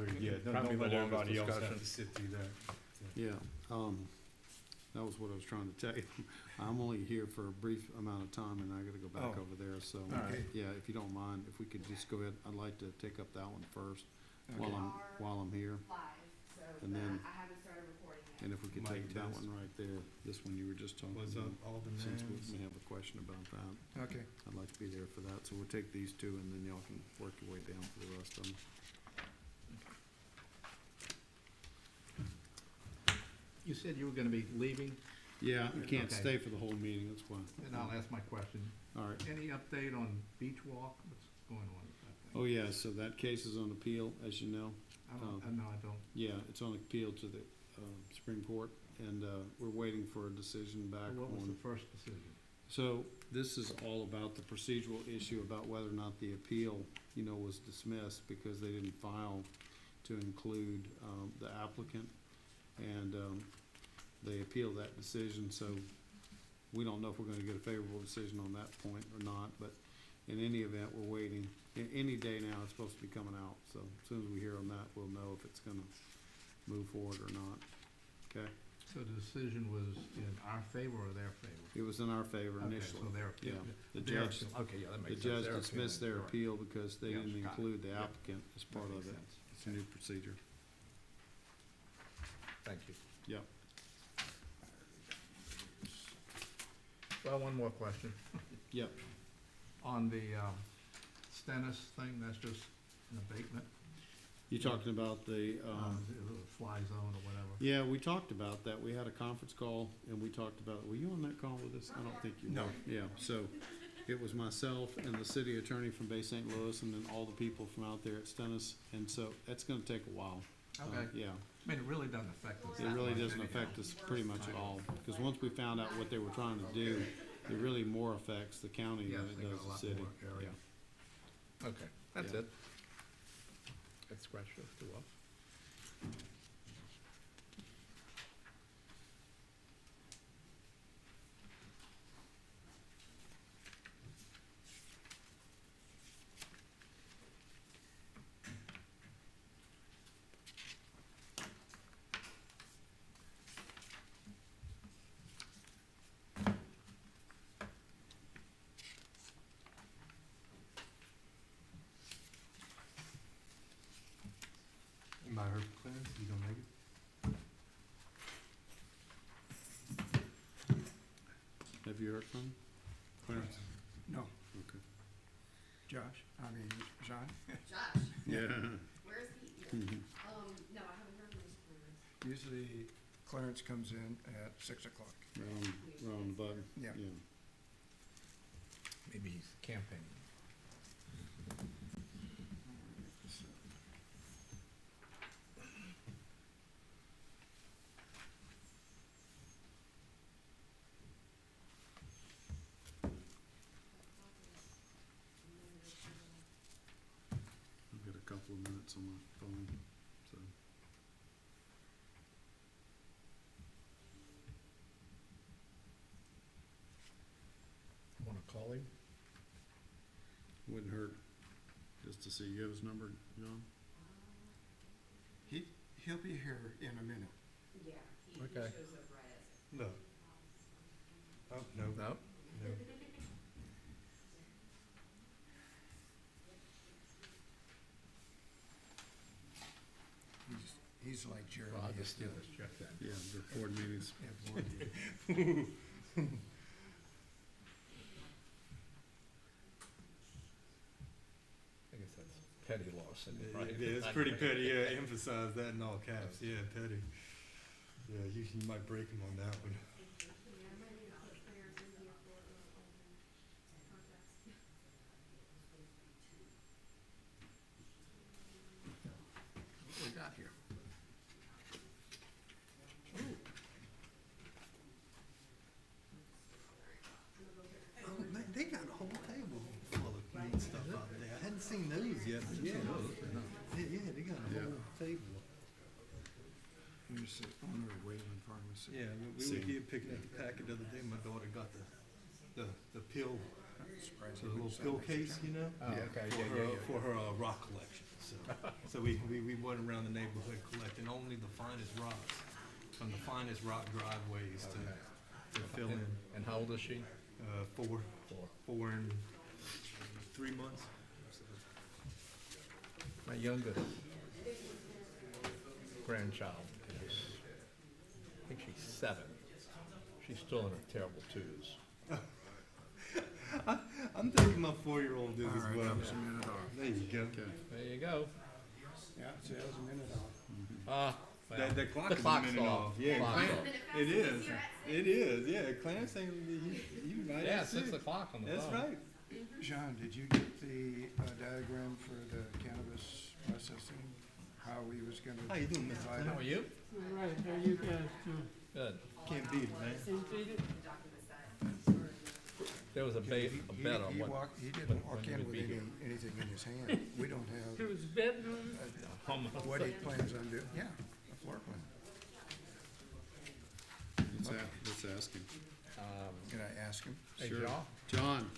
Exactly, yeah, don't Probably let the longest everybody else discussion. have to sit through that. Yeah, that was what I was trying to tell you. I'm only here for a brief amount of time and I gotta go back Oh. over there, so, right. yeah, if you don't mind, if we could just go ahead, I'd like to take up that one first We while I'm here. Live, so And then- I haven't started recording yet. And if we could Mic take that test. one right there, this one you were just talking What's up, about. Since we Alderman? may have a question about that, Okay. I'd like to be there for that, so we'll take these two and then y'all can work your way down for the rest of them. You said you were gonna be leaving, Yeah, you can't Okay. stay for the whole meeting, that's why. and I'll ask my question. All right. Any update on Beach Walk? What's going on with that thing? Oh, yeah, so that case is on appeal, as you know. No, I don't. Yeah, it's on appeal to the Supreme Court, and we're waiting for a decision back What was the on. first decision? So this is all about the procedural issue about whether or not the appeal, was dismissed because they didn't file to include the applicant. And they appealed that decision, so we don't know if we're gonna get a favorable decision on that point or not, but in any event, we're waiting. Any day now, it's supposed to be coming out, so as soon as we hear on that, we'll know if it's gonna move forward or not, okay? So the decision was in our favor or their favor? It was in our favor Okay, initially. so they're, Yeah, the they're- judge, okay, yeah, that the makes sense. judge They're dismissed appealing. their Right. appeal because they Yes, didn't got it. include the Yeah. applicant as part That of makes it. sense. It's a new procedure. Thank you. Yep. Well, one more question. Yep. On the Stennis thing, that's just an abatement? You talking about the, The fly zone or whatever? yeah, we talked about that. We had a conference call and we talked about, were you on that call with us? I don't think you were. No. Yeah, so it was myself and the city attorney from Bay St. Louis and then all the people from out there at Stennis. And so that's gonna take a while. Okay. Yeah, I mean, it really doesn't affect us. it that really much doesn't anyhow. affect us pretty much at all. Because once we found out what they were trying to do, it really more affects the county Yes, than it they got does a the lot city. more area. Yeah. Okay, that's Yeah. it. That scratched those two off. Anybody heard from Clarence? You gonna make it? Have you heard from him? Clarence? No, Okay. Josh, John? Josh, Yeah. where's he? Mhm. No, I haven't heard from Mr. Clarence. Usually Clarence comes in at 6 o'clock. Round the button. Yeah. Yeah. Maybe he's campaigning. I've got a couple of minutes on my phone, so. Want to call him? Wouldn't hurt just to see you have his number, John. He'll be here in a minute. Yeah, he Okay. shows up right as. No. Oh, no. No? No. He's like Jeremy. Well, I'll just do this, check that. Yeah, the board meetings. Yeah, board meeting. I guess that's petty larceny, Yeah, right? yeah, it's pretty petty, yeah, emphasize that in all caps, yeah, petty. Yeah, you might break him on that one. What we got here? Oh, man, they got a whole table full of neat stuff out there. I hadn't seen those yet, but yeah. Yeah, they got a Yeah. whole table. Here's the owner of Waveland Pharmacy. Yeah, we See. were here picking up a packet the other day. My daughter got the pill, Surprised the he little wouldn't pill sign case, you know, Oh, okay, for yeah, her yeah, yeah. for her rock collection. So we went around the neighborhood collecting only the finest rocks from the finest rock driveways to fill in. And how old is she? 4 and 3 months. My youngest grandchild is, I think she's 7. She's still in her terrible 2s. I'm thinking my 4-year-old is All as right, well. that was a minute off. There you go. There you go. Yeah, so that was a minute off. Well, The clock the is a clock's minute off. off. Yeah, Clock's Clarence- off. it is. It is. Yeah, Clarence saying he right Yeah, at 6 6. o'clock on the That's phone. right. John, did you get the diagram for the cannabis processing? How we was gonna? How you doing, Mr. divide How are it? you? All right, how you guys doing? Good. Can't beat it, man. Ain't beat it? There was a bet on what. He didn't when walk he in would with be here. anything in his hand. We don't It have was bedroom. what he plans on doing. Yeah, a floor plan. Let's ask him. Can I ask him? Hey, Sure. John, John,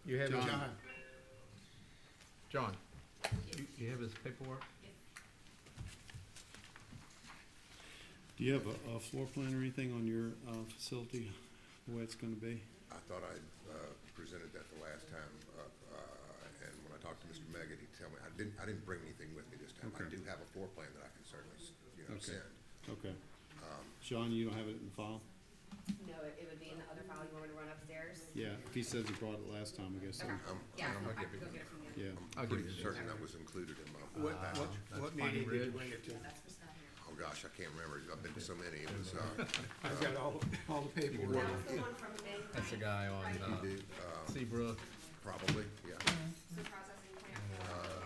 you have his, John. John, you have his paperwork? do you have a floor plan or anything on your facility, the way it's gonna be? I thought I presented that the last time, and when I talked to Mr. Meggett, he told me, I didn't bring anything with me this time. I Okay. do have a floor plan that I can certainly, Okay. send. Okay. Sean, you don't have it in the file? No, it would be in the other file. You want me to run upstairs? Yeah, if he says he brought it last time, I guess so. Yeah, I'll I give can you go one. get it from you. Yeah. I'll give Pretty you certain that was included in my What That's meeting Piney did you Ridge. bring it to? That's for Scott here. Oh, gosh, I can't remember. I've been to so many. It was, I've got all the paperwork. That was the one from the bank. That's the guy on, you did, Seabrook. probably, yeah. The processing plant for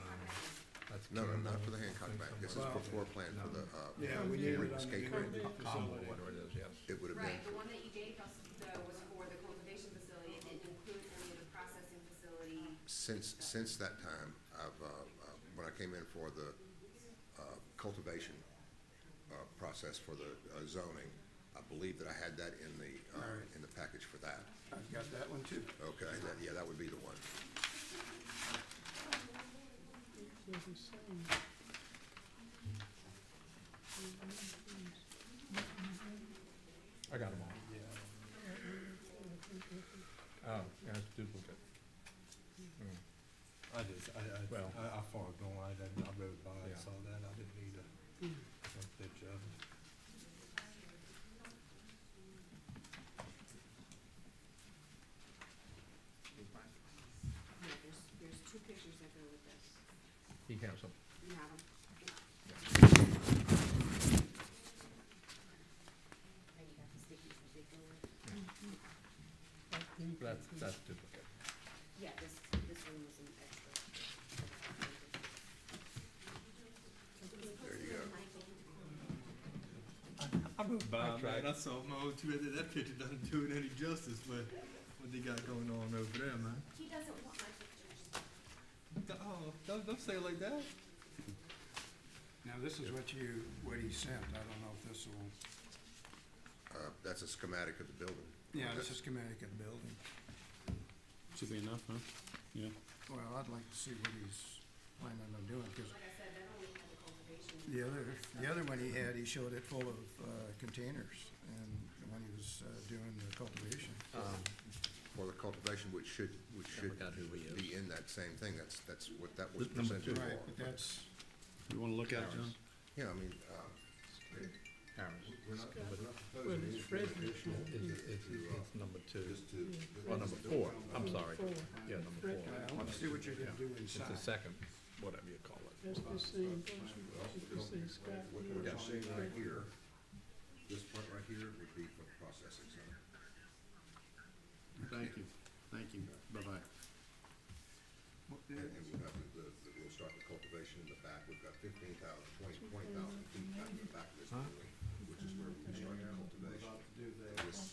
That's No, Karen not for the Morris. Hancock Bank. This is for floor plan for the, Yeah, we need it on the skate new- rink. Combo, whatever it is, yes. It would have Right, been, the one that you gave us though was for the cultivation facility. It didn't include any of the processing facility. since that time, I've, when I came in for the cultivation process for the zoning, I believe that I had that in the package for that. I've got that one too. Okay, that would be the one. I got them all. Oh, yeah, it's duplicate. I just, Well- I far gone. I rode by and Yeah. saw that. I didn't need a picture of it. Yeah, there's 2 pictures that go with this. He has them. You have them? And you got the stickies that they go with. That's duplicate. Yeah, this one was an extra. There you go. I rode by, I tried. man. I saw my old two. That picture doesn't do it any justice, but what they got going on over there, man. He doesn't want my pictures. Oh, don't say it like that. Now, this is what he sent. I don't know if this will, That's a schematic of the building. yeah, this is schematic of the building. Should be enough, huh? Yeah. Well, I'd like to see what he's planning on doing, because Like I said, that only had the cultivation. the other one he had, he showed it full of containers, and when he was doing the cultivation. For the cultivation, which should forgot who he is. be in that same thing. That's what that was Number presented two. for. Right, but that's, You wanna look at it, John? Yeah, I mean, Harris. we're not Well, it's Frederick. It's number 2. Well, number 4, I'm sorry. Yeah, number 4. I want to see what you're gonna do It's inside. the second, whatever you call it. That's the same person. It's the same Scott. what you're seeing right here, this part right here would be for the processing center. Thank you. Thank you. Bye-bye. And we'll have we'll start the cultivation in the back. We've got 20,000 feet back in the back of this building, which is where we can start the cultivation. This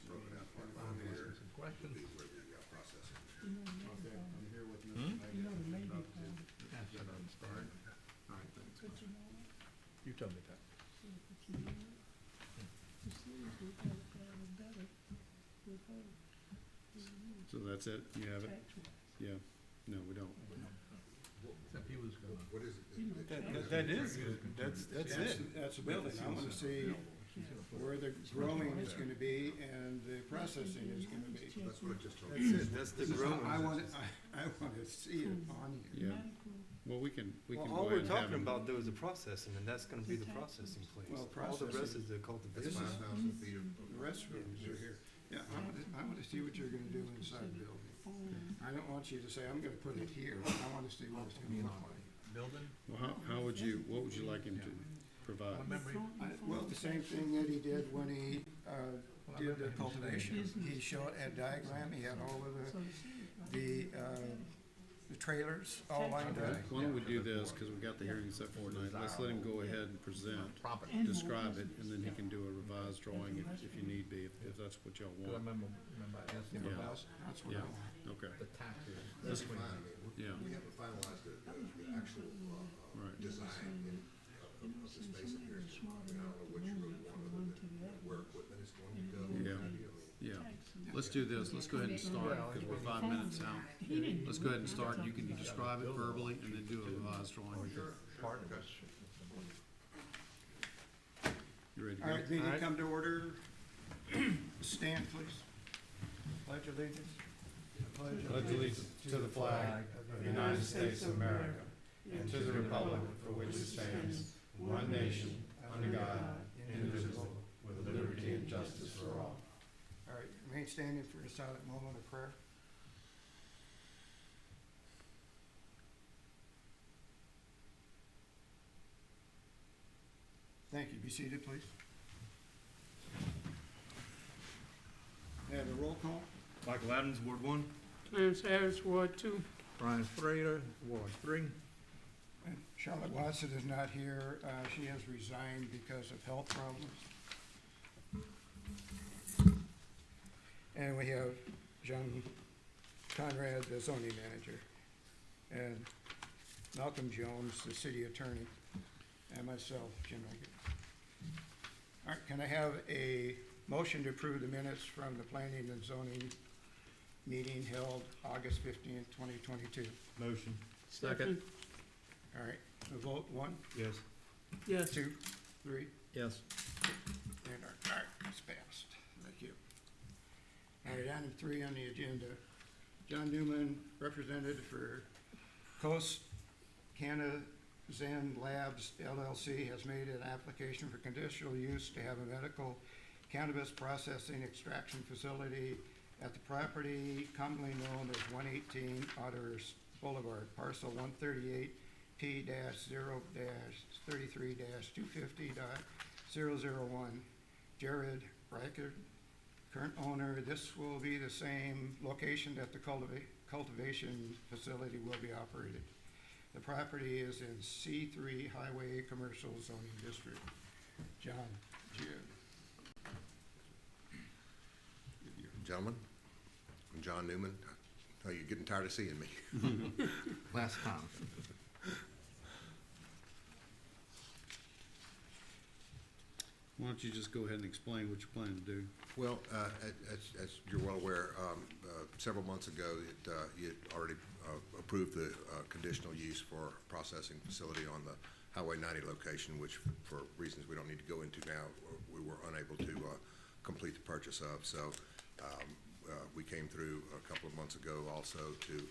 broken out part right here Some questions? would be where the processing. Yes, I don't start. All right, thanks. You told me that. So that's it? You have it? Yeah. No, we don't. Except he was gonna. What is it? That is good. That's it. That's the building. I wanna see where the growing is gonna be and the processing is gonna be. That's what I just told That's you. it. That's the This is how I growing. wanna see it on here. Yeah. Well, we can Well, go all ahead we're and have talking him. about though is the processing, and that's gonna be the processing place. Well, All the rest processing. is the That's cultivation. 5,000 feet of. The restrooms are here. Yeah, I wanna see what you're gonna do inside the building. I don't want you to say, I'm gonna put it here. I wanna see what it's gonna look like. Building? Well, what would you like him to provide? Remember, Well, the same thing that he did when he, did the cultivation. He showed a diagram, he had all of the trailers all lined up. Why don't we do this, because we've got the hearing set for tonight, let's let him go ahead and present, describe it, and then he can do a revised drawing if you need be, if that's what y'all do I want. remember I asked him Yeah. about That's what I Yeah, want. okay, the taxes. That's fine, I mean, Yeah. we haven't finalized the actual, Right. design of the space up here. I mean, I don't know what you really want, other than where equipment is going to go. Yeah. yeah. Let's do this, let's go ahead and start, because we're 5 minutes out. Let's go ahead and start, you can describe it verbally, and then do a revised drawing. Part of it. You ready to All go? right, meeting come to order. Stand, please. Pledge allegiance. Pledge allegiance to the flag of the United States of America, and to the republic for which it stands, one nation, under God, indivisible, with liberty and justice for all. All right, remain standing for a silent moment of prayer. Thank you. Be seated, please. May I have a roll call? Michael Adams, Ward 1. Clarence Harris, Ward 2. Brian Frater, Ward 3. And Charlotte Watson is not here. She has resigned because of health problems. And we have John Conrad, the zoning manager, and Malcolm Jones, the city attorney, and myself, Jim Eggert. All right, can I have a motion to approve the minutes from the planning and zoning meeting held August 15th, 2022? Motion. Second. All right, a vote, 1, Yes. Yes. 2, 3, Yes. and all right, it's passed. Thank you. All right, item 3 on the agenda. John Newman, representative for Coast Zen Labs LLC, has made an application for conditional use to have a medical cannabis processing extraction facility at the property commonly known as 118 Otters Boulevard, parcel 138P-0-33-250.001. Jared Reichert, current owner. This will be the same location that the cultivation facility will be operated. The property is in C3 Highway Commercial Zoning District. John, Jim. Gentlemen, I'm John Newman. Oh, you're getting tired of seeing me. Last time. Why don't you just go ahead and explain what you plan to do? Well, as you're well aware, several months ago, you had already approved the conditional use for processing facility on the Highway 90 location, which for reasons we don't need to go into now, we were unable to complete the purchase of. So we came through a couple of months ago also to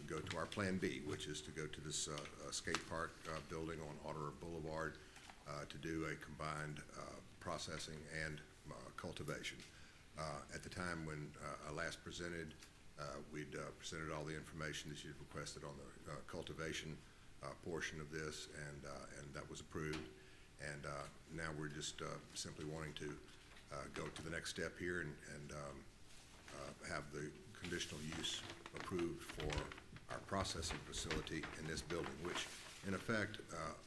go to our Plan B, which is to go to this skate park building on Otter Boulevard to do a combined processing and cultivation. At the time when I last presented, we'd presented all the information that you'd requested on the cultivation portion of this, and that was approved. And now we're just simply wanting to go to the next step here and have the conditional use approved for our processing facility in this building, which in effect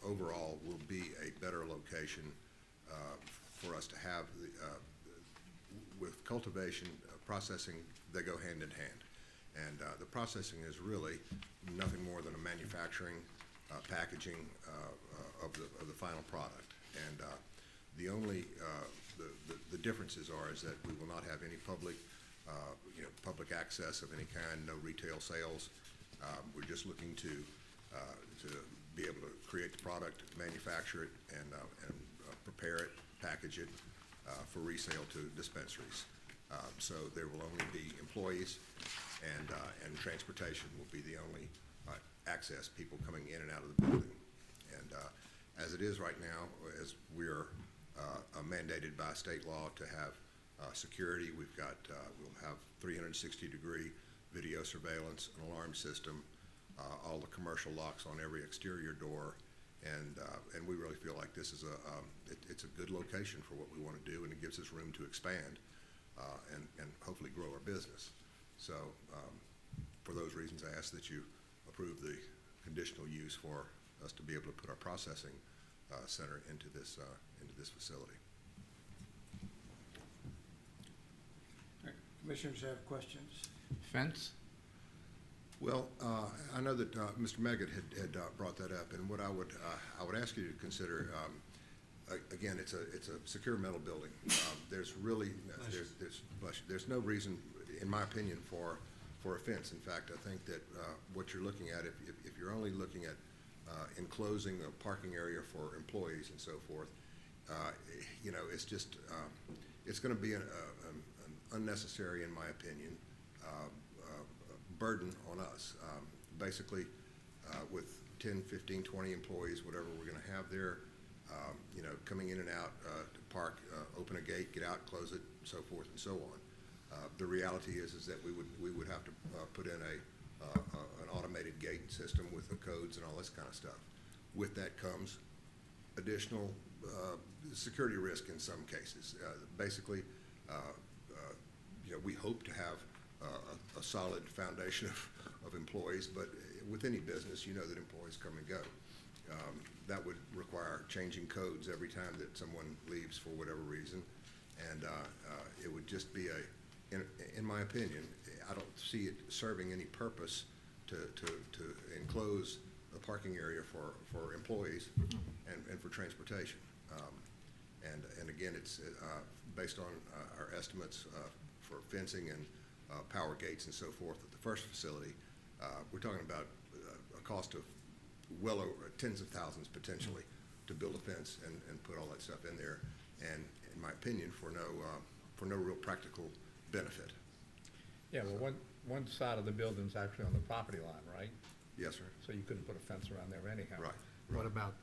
overall will be a better location for us to have with cultivation, processing, they go hand in hand. And the processing is really nothing more than a manufacturing, packaging of the final product. And the only, the differences is that we will not have any public, public access of any kind, no retail sales. We're just looking to to be able to create the product, manufacture it, and prepare it, package it for resale to dispensaries. So there will only be employees, and transportation will be the only access, people coming in and out of the building. And as it is right now, as we're mandated by state law to have security, we'll have 360-degree video surveillance, an alarm system, all the commercial locks on every exterior door, and we really feel like this is it's a good location for what we want to do, and it gives us room to expand and hopefully grow our business. So for those reasons, I ask that you approve the conditional use for us to be able to put our processing center into this facility. All right, commissioners have questions? Fence? Well, I know that Mr. Meggett had brought that up, and what I would ask you to consider, again, it's a secure metal building. There's really there's no reason, in my opinion, for a fence. In fact, I think that what you're looking at, if you're only looking at enclosing a parking area for employees and so forth, you know, it's just it's going to be an unnecessary, in my opinion, burden on us. Basically, with 10, 15, 20 employees, whatever we're going to have there, you know, coming in and out to park, open a gate, get out, close it, so forth and so on. The reality is that we would have to put in an automated gate system with the codes and all this kind of stuff. With that comes additional security risk in some cases. Basically, you know, we hope to have a solid foundation of employees, but with any business, you know that employees come and go. That would require changing codes every time that someone leaves for whatever reason, and it would just be in my opinion, I don't see it serving any purpose to enclose a parking area for employees and for transportation. And again, it's based on our estimates for fencing and power gates and so forth at the first facility. We're talking about a cost of well over tens of thousands potentially to build a fence and put all that stuff in there, and in my opinion, for no real practical benefit. Yeah, well, one side of the building's actually on the property line, right? Yes, sir. So you couldn't put a fence around there anyhow. Right. What about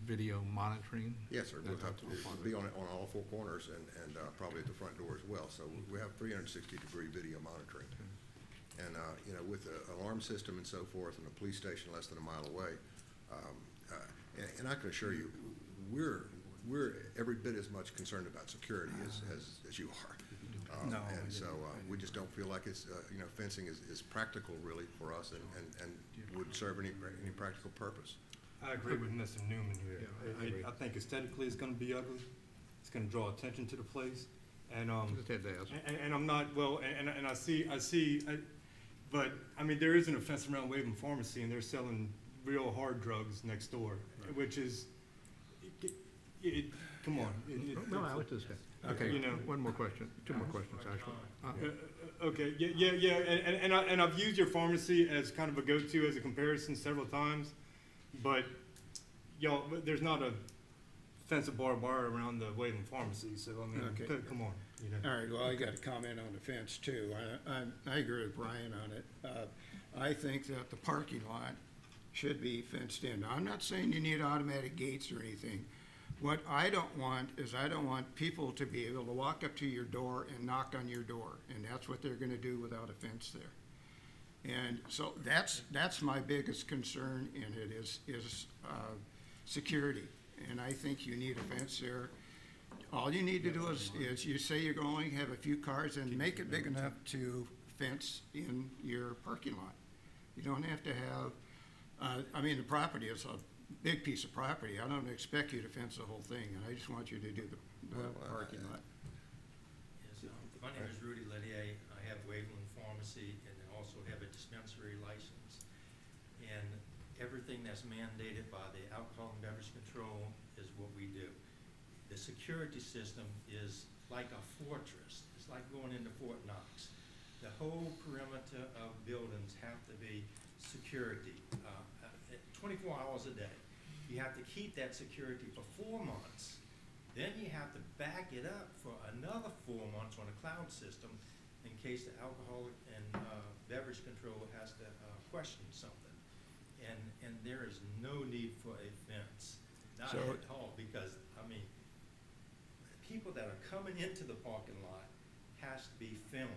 video monitoring? Yes, sir. We'll have to That's all part of be on all four corners and probably at the front door as well. So we have 360-degree video monitoring. And, you know, with the alarm system and so forth and a police station less than a mile away, and I can assure you, we're every bit as much concerned about security as you are. And so we just don't feel like it's, you know, fencing is practical really for us and would serve any practical purpose. I agree with Mr. Newman here. Yeah, I agree. I think aesthetically it's gonna be ugly. It's gonna draw attention to the place. And, Just had to ask. and I'm not, well, and I see, but, I mean, there isn't a fence around Waveland Pharmacy, and they're selling real hard drugs next door, which is, come on. No, I was just, okay, You know. one more question, two more questions, actually. Okay, yeah, and I've used your pharmacy as kind of a go-to as a comparison several times, but there's not a fence of barbed wire around the Waveland Pharmacy, so I mean, Okay. come on, you know. All right, well, I got a comment on the fence too. I agree with Brian on it. I think that the parking lot should be fenced in. Now, I'm not saying you need automatic gates or anything. What I don't want is I don't want people to be able to walk up to your door and knock on your door, and that's what they're gonna do without a fence there. And so that's my biggest concern in it is security. And I think you need a fence there. All you need to do is you say you're going to have a few cars and make it big enough to fence in your parking lot. You don't have to have, I mean, the property is a big piece of property. I don't expect you to fence the whole thing, and I just want you to do the parking lot. Yes, my name is Rudy Lettier. I have Waveland Pharmacy and I also have a dispensary license. And everything that's mandated by the Alcohol and Beverage Control is what we do. The security system is like a fortress. It's like going into Fort Knox. The whole perimeter of buildings have to be security. 24 hours a day. You have to keep that security for 4 months. Then you have to back it up for another 4 months on a cloud system in case the alcoholic and beverage control has to question something. And there is no need for a fence, not So- at all, because, I mean, people that are coming into the parking lot has to be filmed.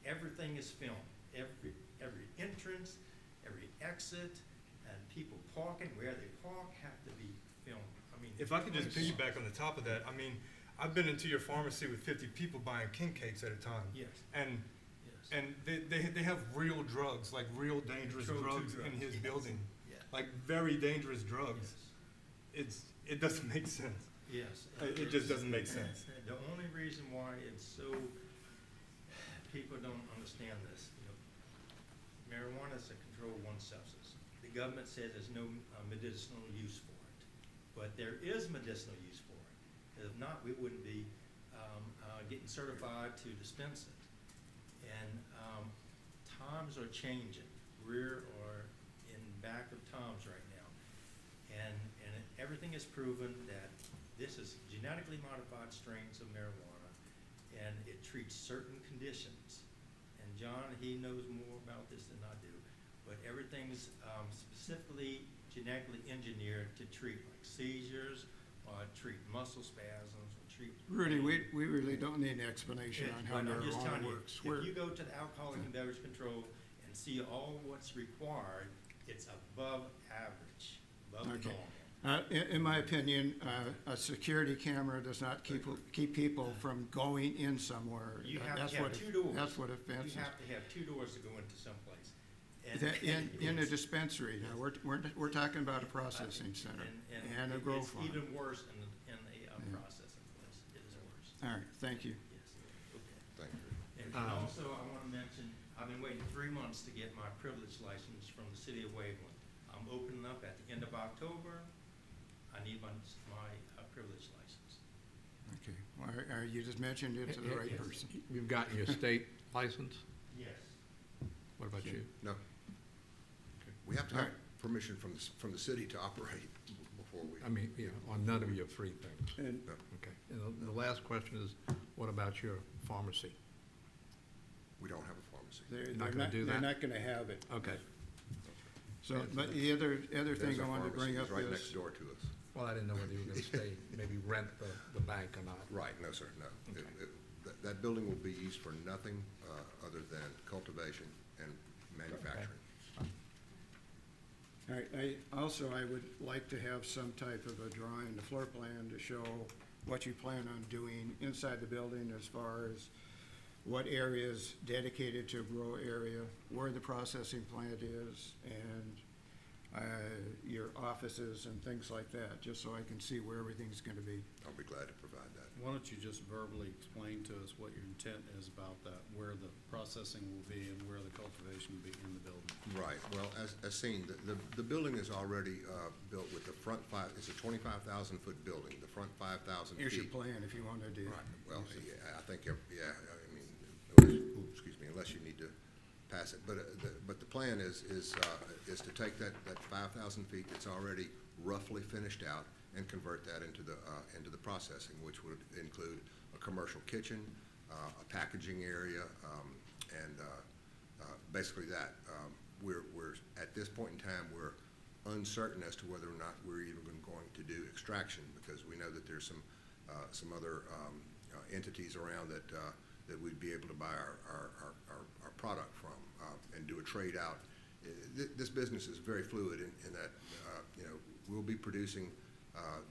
Everything is filmed, every entrance, every exit, and people parking, where they park have to be filmed. I mean. If I could just piggyback on the top of that, I mean, I've been into your pharmacy with 50 people buying king cakes at a time. Yes, And yes. they have real drugs, like real dangerous Controlled drugs in drugs, his yes. building, Yeah. like very dangerous drugs. Yes. It doesn't make sense. Yes. It just doesn't make sense. The only reason why it's so, people don't understand this, you know, marijuana is a controlled one substance. The government says there's no medicinal use for it, but there is medicinal use for it. 'Cause if not, we wouldn't be getting certified to dispense it. And times are changing. We're in back of times right now. And everything is proven that this is genetically modified strains of marijuana, and it treats certain conditions. And John, he knows more about this than I do, but everything's specifically genetically engineered to treat like seizures, or treat muscle spasms, or treat. Rudy, pain. we really don't need an explanation Yeah, on how but I'm just marijuana telling you, works. if you go to the alcoholic and beverage control and see all what's required, it's above average, above the Okay. normal. In my opinion, a security camera does not keep people from going in somewhere. You have That's to what have a- 2 doors. That's what a fence is. You have to have 2 doors to go into someplace. And In a it's- dispensary, now, we're talking about a processing center and a grow It's farm. even worse in a processing place. It is worse. All right, thank you. Yes, okay. Thank you. And also, I want to mention, I've been waiting 3 months to get my privilege license from the city of Waveland. I'm opening up at the end of October. I need my privilege license. Okay, well, you just mentioned it to the right Yes. person. You've gotten your state license? Yes. What about you? No. We have to have permission from the city to operate before we. I mean, on none of your 3 things. And Okay. And the last question is, what about your pharmacy? We don't have a pharmacy. they're Not gonna do they're that? not gonna have it. Okay. So, but the other There's thing I our wanted to bring pharmacy. up It's right is, next door to us. Well, I didn't know whether you were gonna stay, maybe rent the bank or not. Right, no, sir, no. Okay. That building will be used for nothing other than cultivation and manufacturing. all right, I would like to have some type of a drawing, the floor plan to show what you plan on doing inside the building as far as what area is dedicated to a grow area, where the processing plant is, and your offices and things like that, just so I can see where everything's gonna be. I'll be glad to provide that. Why don't you just verbally explain to us what your intent is about that, where the processing will be and where the cultivation will be in the building? Right, well, as seen, the building is already built with the front it's a 25,000-foot building, the front 5,000 feet. Here's your plan if you wanna do. Right, well, yeah, I think, I mean, unless you need to pass it. But the plan is to take that 5,000 feet that's already roughly finished out and convert that into the processing, which would include a commercial kitchen, a packaging area, and basically that. We're at this point in time, we're uncertain as to whether or not we're even going to do extraction, because we know that there's some other entities around that we'd be able to buy our product from and do a trade out. This business is very fluid in that we'll be producing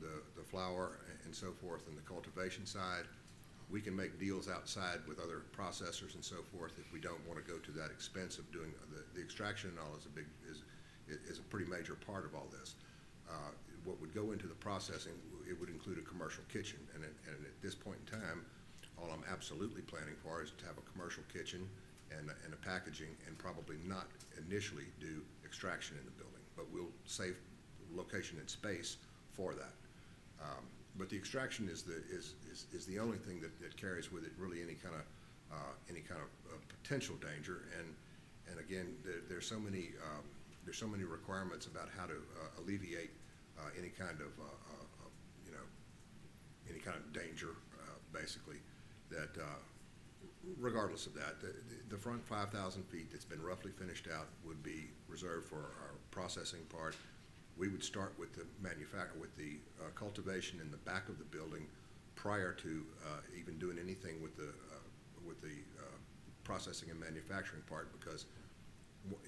the flower and so forth in the cultivation side. We can make deals outside with other processors and so forth if we don't want to go to that expense of doing the extraction and all is a pretty major part of all this. What would go into the processing, it would include a commercial kitchen, and at this point in time, all I'm absolutely planning for is to have a commercial kitchen and a packaging, and probably not initially do extraction in the building, but we'll save location and space for that. But the extraction is the only thing that carries with it really any kind of potential danger. And again, there's so many there's so many requirements about how to alleviate any kind of, you know, any kind of danger, basically, that regardless of that, the front 5,000 feet that's been roughly finished out would be reserved for our processing part. We would start with the cultivation in the back of the building prior to even doing anything with the processing and manufacturing part, because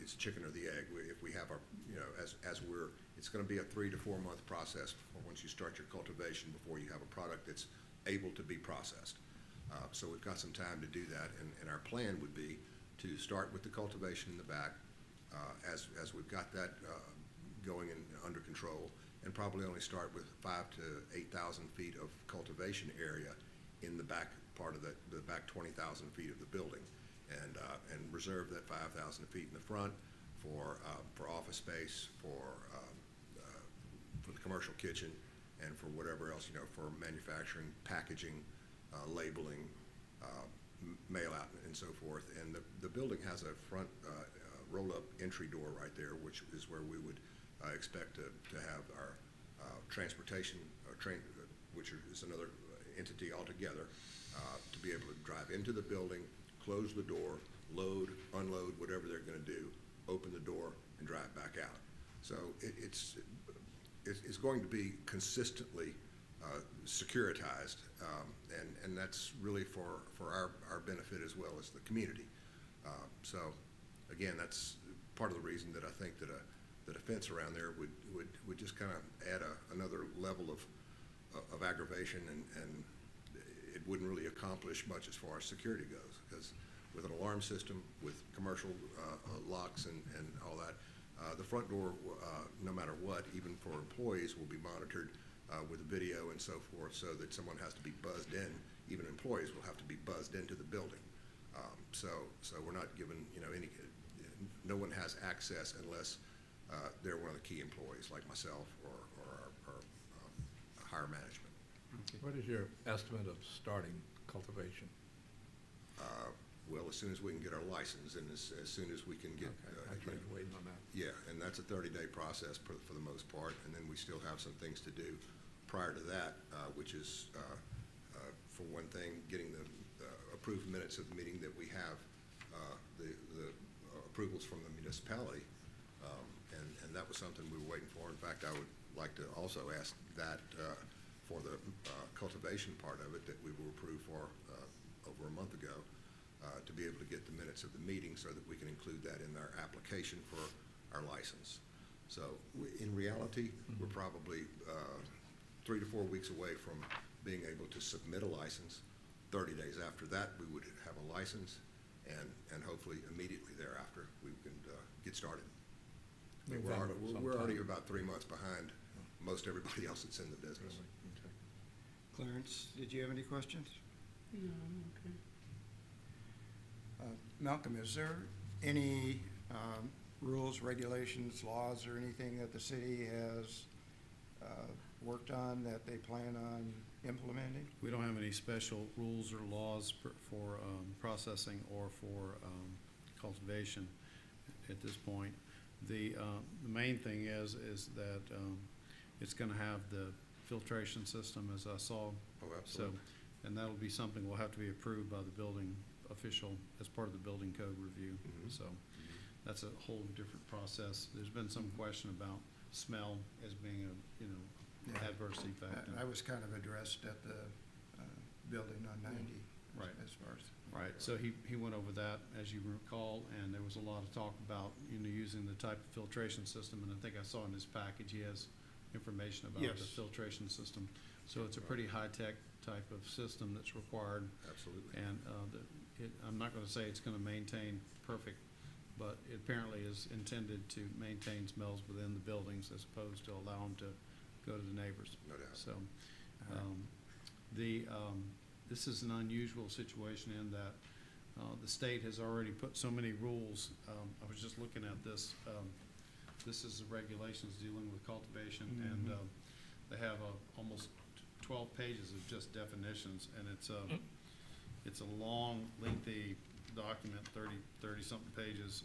it's chicken or the egg. If we have our, you know, it's going to be a 3 to 4 month process once you start your cultivation before you have a product that's able to be processed. So we've got some time to do that, and our plan would be to start with the cultivation in the back as we've got that going in under control, and probably only start with 5,000 to 8,000 feet of cultivation area in the back part of the back 20,000 feet of the building, and reserve that 5,000 feet in the front for office space, for the commercial kitchen, and for whatever else, you know, for manufacturing, packaging, labeling, mail out, and so forth. And the building has a front roll-up entry door right there, which is where we would expect to have our transportation train, which is another entity altogether, to be able to drive into the building, close the door, load, unload, whatever they're going to do, open the door, and drive back out. So it's going to be consistently securitized, and that's really for our benefit as well as the community. So again, that's part of the reason that I think that a fence around there would just kind of add another level of aggravation, and it wouldn't really accomplish much as far as security goes, because with an alarm system, with commercial locks and all that, the front door, no matter what, even for employees, will be monitored with a video and so forth, so that someone has to be buzzed in. Even employees will have to be buzzed into the building. So we're not given, you know, no one has access unless they're one of the key employees, like myself or our higher management. What is your estimate of starting cultivation? Well, as soon as we can get our license, and as soon as we can get. I tried waiting on that. Yeah, and that's a 30-day process for the most part, and then we still have some things to do prior to that, which is, for one thing, getting the approved minutes of the meeting that we have, the approvals from the municipality, and that was something we were waiting for. In fact, I would like to also ask that for the cultivation part of it that we were approved for over a month ago, to be able to get the minutes of the meeting so that we can include that in our application for our license. So in reality, we're probably 3 to 4 weeks away from being able to submit a license. 30 days after that, we would have a license, and hopefully immediately thereafter, we can get started. I mean, we're already about 3 months behind most everybody else that's in the business. Okay. Clarence, did you have any questions? No, I'm okay. Malcolm, is there any rules, regulations, laws, or anything that the city has worked on that they plan on implementing? We don't have any special rules or laws for processing or for cultivation at this point. The main thing is that it's going to have the filtration system, as I saw. Oh, absolutely. So, and that'll be something will have to be approved by the building official as part of the building code review. So that's a whole different process. There's been some question about smell as being a, you know, adverse effect. I was kind of addressed at the building on 90. Right. As far as. Right, so he went over that, as you recall, and there was a lot of talk about, you know, using the type of filtration system, and I think I saw in his package, he has information about the Yes. filtration system. So it's a pretty high-tech type of system that's required. Absolutely. And I'm not gonna say it's gonna maintain perfect, but it apparently is intended to maintain smells within the buildings as opposed to allow them to go to the neighbors. No doubt. So, this is an unusual situation in that the state has already put so many rules. I was just looking at this. This is the regulations dealing with cultivation, and they have almost 12 pages of just definitions, and it's a long, lengthy document, 30-something pages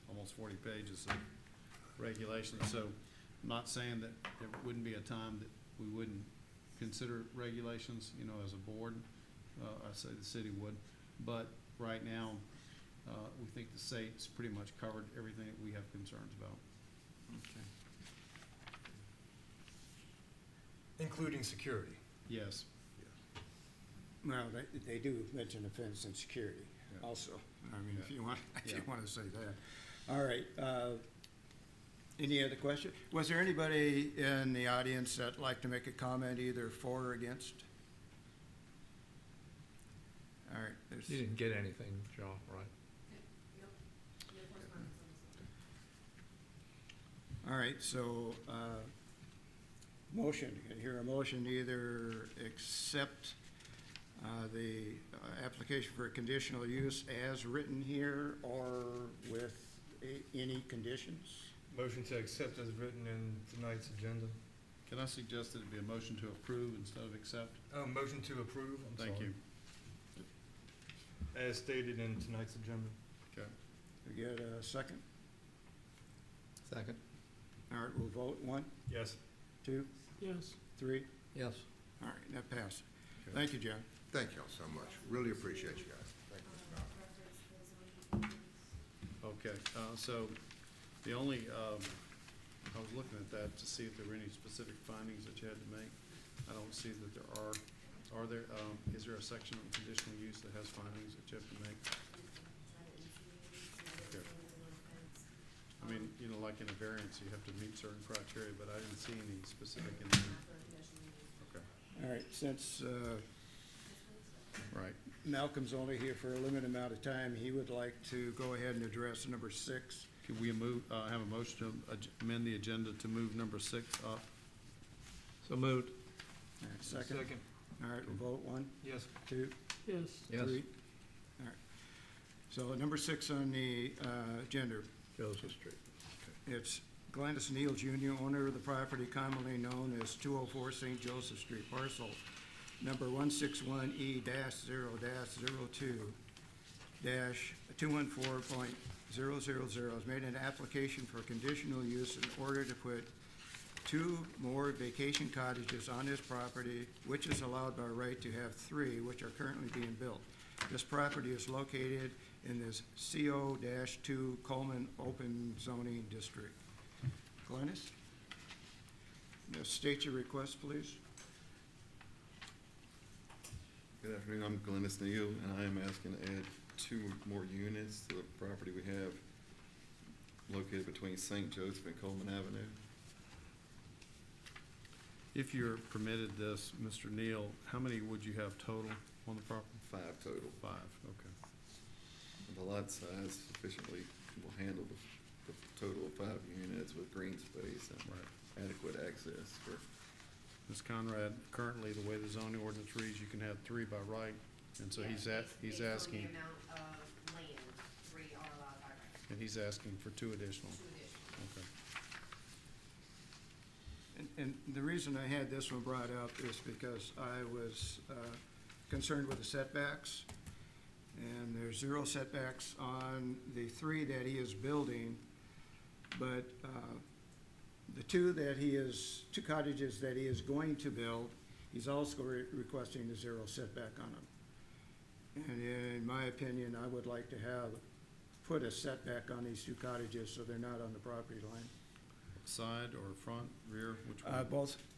almost 40 pages of regulations. So I'm not saying that there wouldn't be a time that we wouldn't consider regulations, you know, as a board. I say the city would, but right now, we think the state's pretty much covered everything that we have concerns about. Okay. Including security. Yes. Well, they do mention offense and security Yeah. also. I mean, if you want, if you Yeah. want to say that. All right, any other question? Was there anybody in the audience that'd like to make a comment either for or against? All right, there's. You didn't get anything, Joe, right? Nope. No correspondence on this one. All right, so, motion, can I hear a motion to either accept the application for a conditional use as written here or with any conditions? Motion to accept as written in tonight's agenda. Can I suggest that it be a motion to approve instead of accept? Motion to approve, I'm sorry. Thank you. As stated in tonight's agenda. Okay. We get a second? Second? All right, we'll vote. 1, Yes. 2, Yes. 3. Yes. All right, that passed. Okay. Thank you, John. Thank y'all so much. Really appreciate you guys. Thank you. Okay, so the only, I was looking at that to see if there were any specific findings that you had to make. I don't see that there are. Are there, is there a section on conditional use that has findings that you have to make? Okay. I mean, you know, like in a variance, you have to meet certain criteria, but I didn't see any specific in there. Okay, All right, since right. Malcolm's only here for a limited amount of time, he would like to go ahead and address number 6. Could we move, have a motion to amend the agenda to move number 6 up? So moved. All right, second. All right, we'll vote. 1, Yes. 2, Yes. Yes. 3. All right. So number 6 on the agenda, Joseph Street. it's Gladys Neal Jr., owner of the property commonly known as 204 St. Joseph Street, parcel number 161E-02-214.000, has made an application for conditional use in order to put 2 more vacation cottages on this property, which is allowed by right to have 3, which are currently being built. This property is located in this CO-2 Coleman Open Zoning District. Glennis? State your request, please. Good afternoon, I'm Glennis Neal, and I am asking to add 2 more units to the property we have located between St. Joseph and Coleman Avenue. If you're permitted this, Mr. Neal, how many would you have total on the property? 5 total. 5, okay. The lot size sufficiently will handle the total of 5 units with green space and Right. adequate access for. Ms. Conrad, currently, the way the zoning ordinance reads, you can have 3 by right, and so he's Based asking, on the amount of land, 3 are allowed by right, and he's asking for 2 additional. 2 additional. Okay. And the reason I had this one brought up is because I was concerned with the setbacks. And there's 0 setbacks on the 3 that he is building, but the 2 cottages that he is going to build, he's also requesting a 0 setback on them. And in my opinion, I would like to put a setback on these 2 cottages so they're not on the property line. Side or front, rear, which one?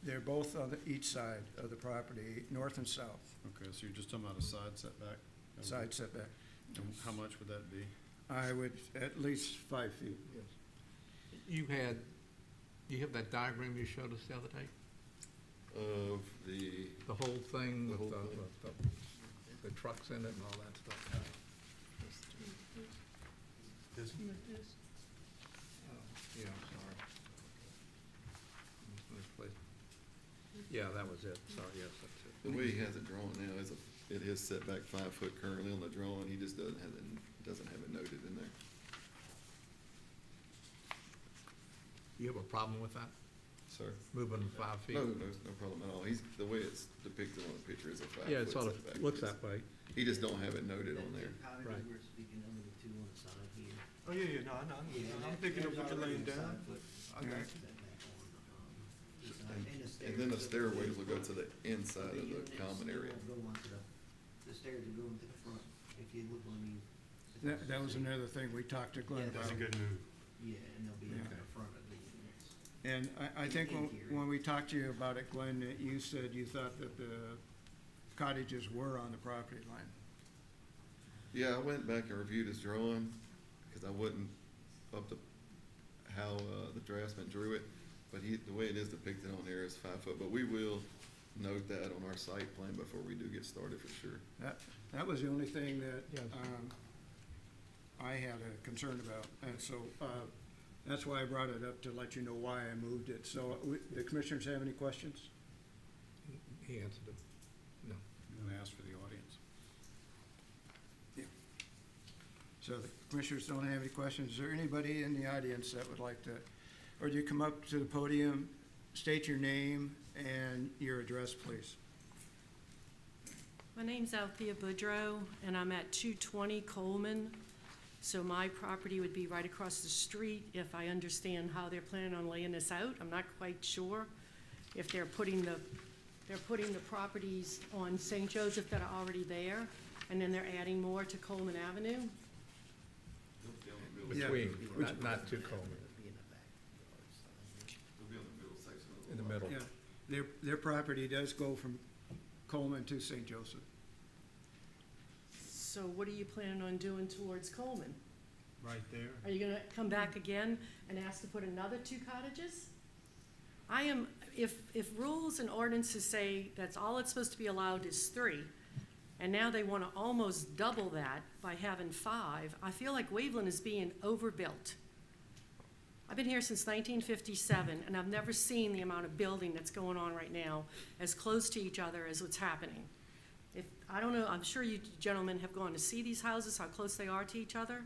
They're both on each side of the property, north and south, Okay, so you're just talking about a side setback? side setback. And how much would that be? I would, at least 5 feet. Yes. You have that diagram you showed us the other day? Of the, The whole thing The with whole thing. the trucks in it and all that stuff? This Yeah, I'm sorry. Misplaced. Yeah, that was it. Sorry, yes, that's it. the way he has it drawn now is it is set back 5 foot currently on the drawing, he just doesn't have it noted in there. You have a problem with that? Sir? Moving them 5 feet? No, no problem at all. The way it's depicted on the picture is a 5 foot Yeah, it's all, setback. it looks that way. He just don't have it noted on there. Right. We're speaking of the two on the side here. Oh, yeah, no, I'm thinking of what you're laying down. I got And then the stairways will go to the inside of the common area. The stairs will go into the front, if you look on these. That was another thing we talked to Glenn That's about. a good move. Yeah, and they'll be in Yeah. the front of the units. And I think when we talked to you about it, Glenn, that you said you thought that the cottages were on the property line. Yeah, I went back and reviewed his drawing, because I wasn't up to how, the draftsman drew it, but the way it is depicted on here is 5 foot, but we will note that on our site plan before we do get started for sure. That was the only thing that, Yeah. I had a concern about, and so, that's why I brought it up, to let you know why I moved it. So, the commissioners have any questions? He answered them. No. I'm gonna ask for the audience. So the commissioners don't have any questions. Is there anybody in the audience that would like to, or do you come up to the podium, state your name and your address, please? My name's Althea Boudreau, and I'm at 220 Coleman. So my property would be right across the street, if I understand how they're planning on laying this out. I'm not quite sure if they're putting the properties on St. Joseph that are already there, and then they're adding more to Coleman Avenue. Between, not too cold. In the middle. Yeah, their property does go from Coleman to St. Joseph. So what are you planning on doing towards Coleman? Right there. Are you gonna come back again and ask to put another 2 cottages? If rules and ordinances say that's all it's supposed to be allowed is 3, and now they wanna almost double that by having 5, I feel like Waveland is being overbuilt. I've been here since 1957, and I've never seen the amount of building that's going on right now as close to each other as what's happening. I don't know, I'm sure you gentlemen have gone to see these houses, how close they are to each other.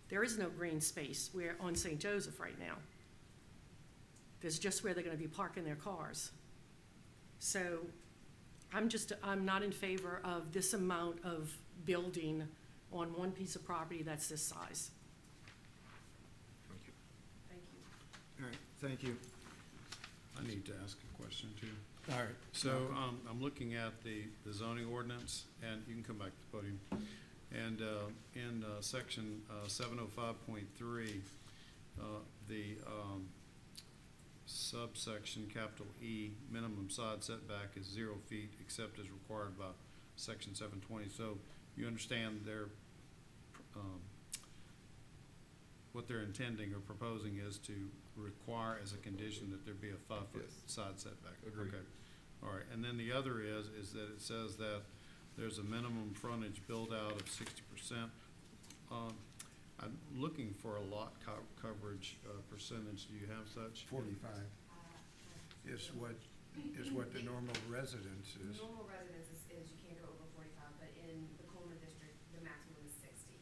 There is no green space on St. Joseph right now. There's just where they're gonna be parking their cars. So I'm not in favor of this amount of building on one piece of property that's this size. Thank you. All right, thank you. I need to ask a question too. All right. So, I'm looking at the zoning ordinance, and you can come back to the podium. And, in, section, 705.3, the, subsection capital E, minimum side setback is 0 feet except as required by section 720. So you understand what they're intending or proposing is to require as a condition that there be a 5 foot Yes. side setback. Agreed. Okay. All right. And then the other is that it says that there's a minimum frontage build out of 60%. I'm looking for a lot coverage percentage. Do you have such? 45 is what the normal residence is. Normal residence is you can't go over 45, but in the Coleman district, the maximum is 60.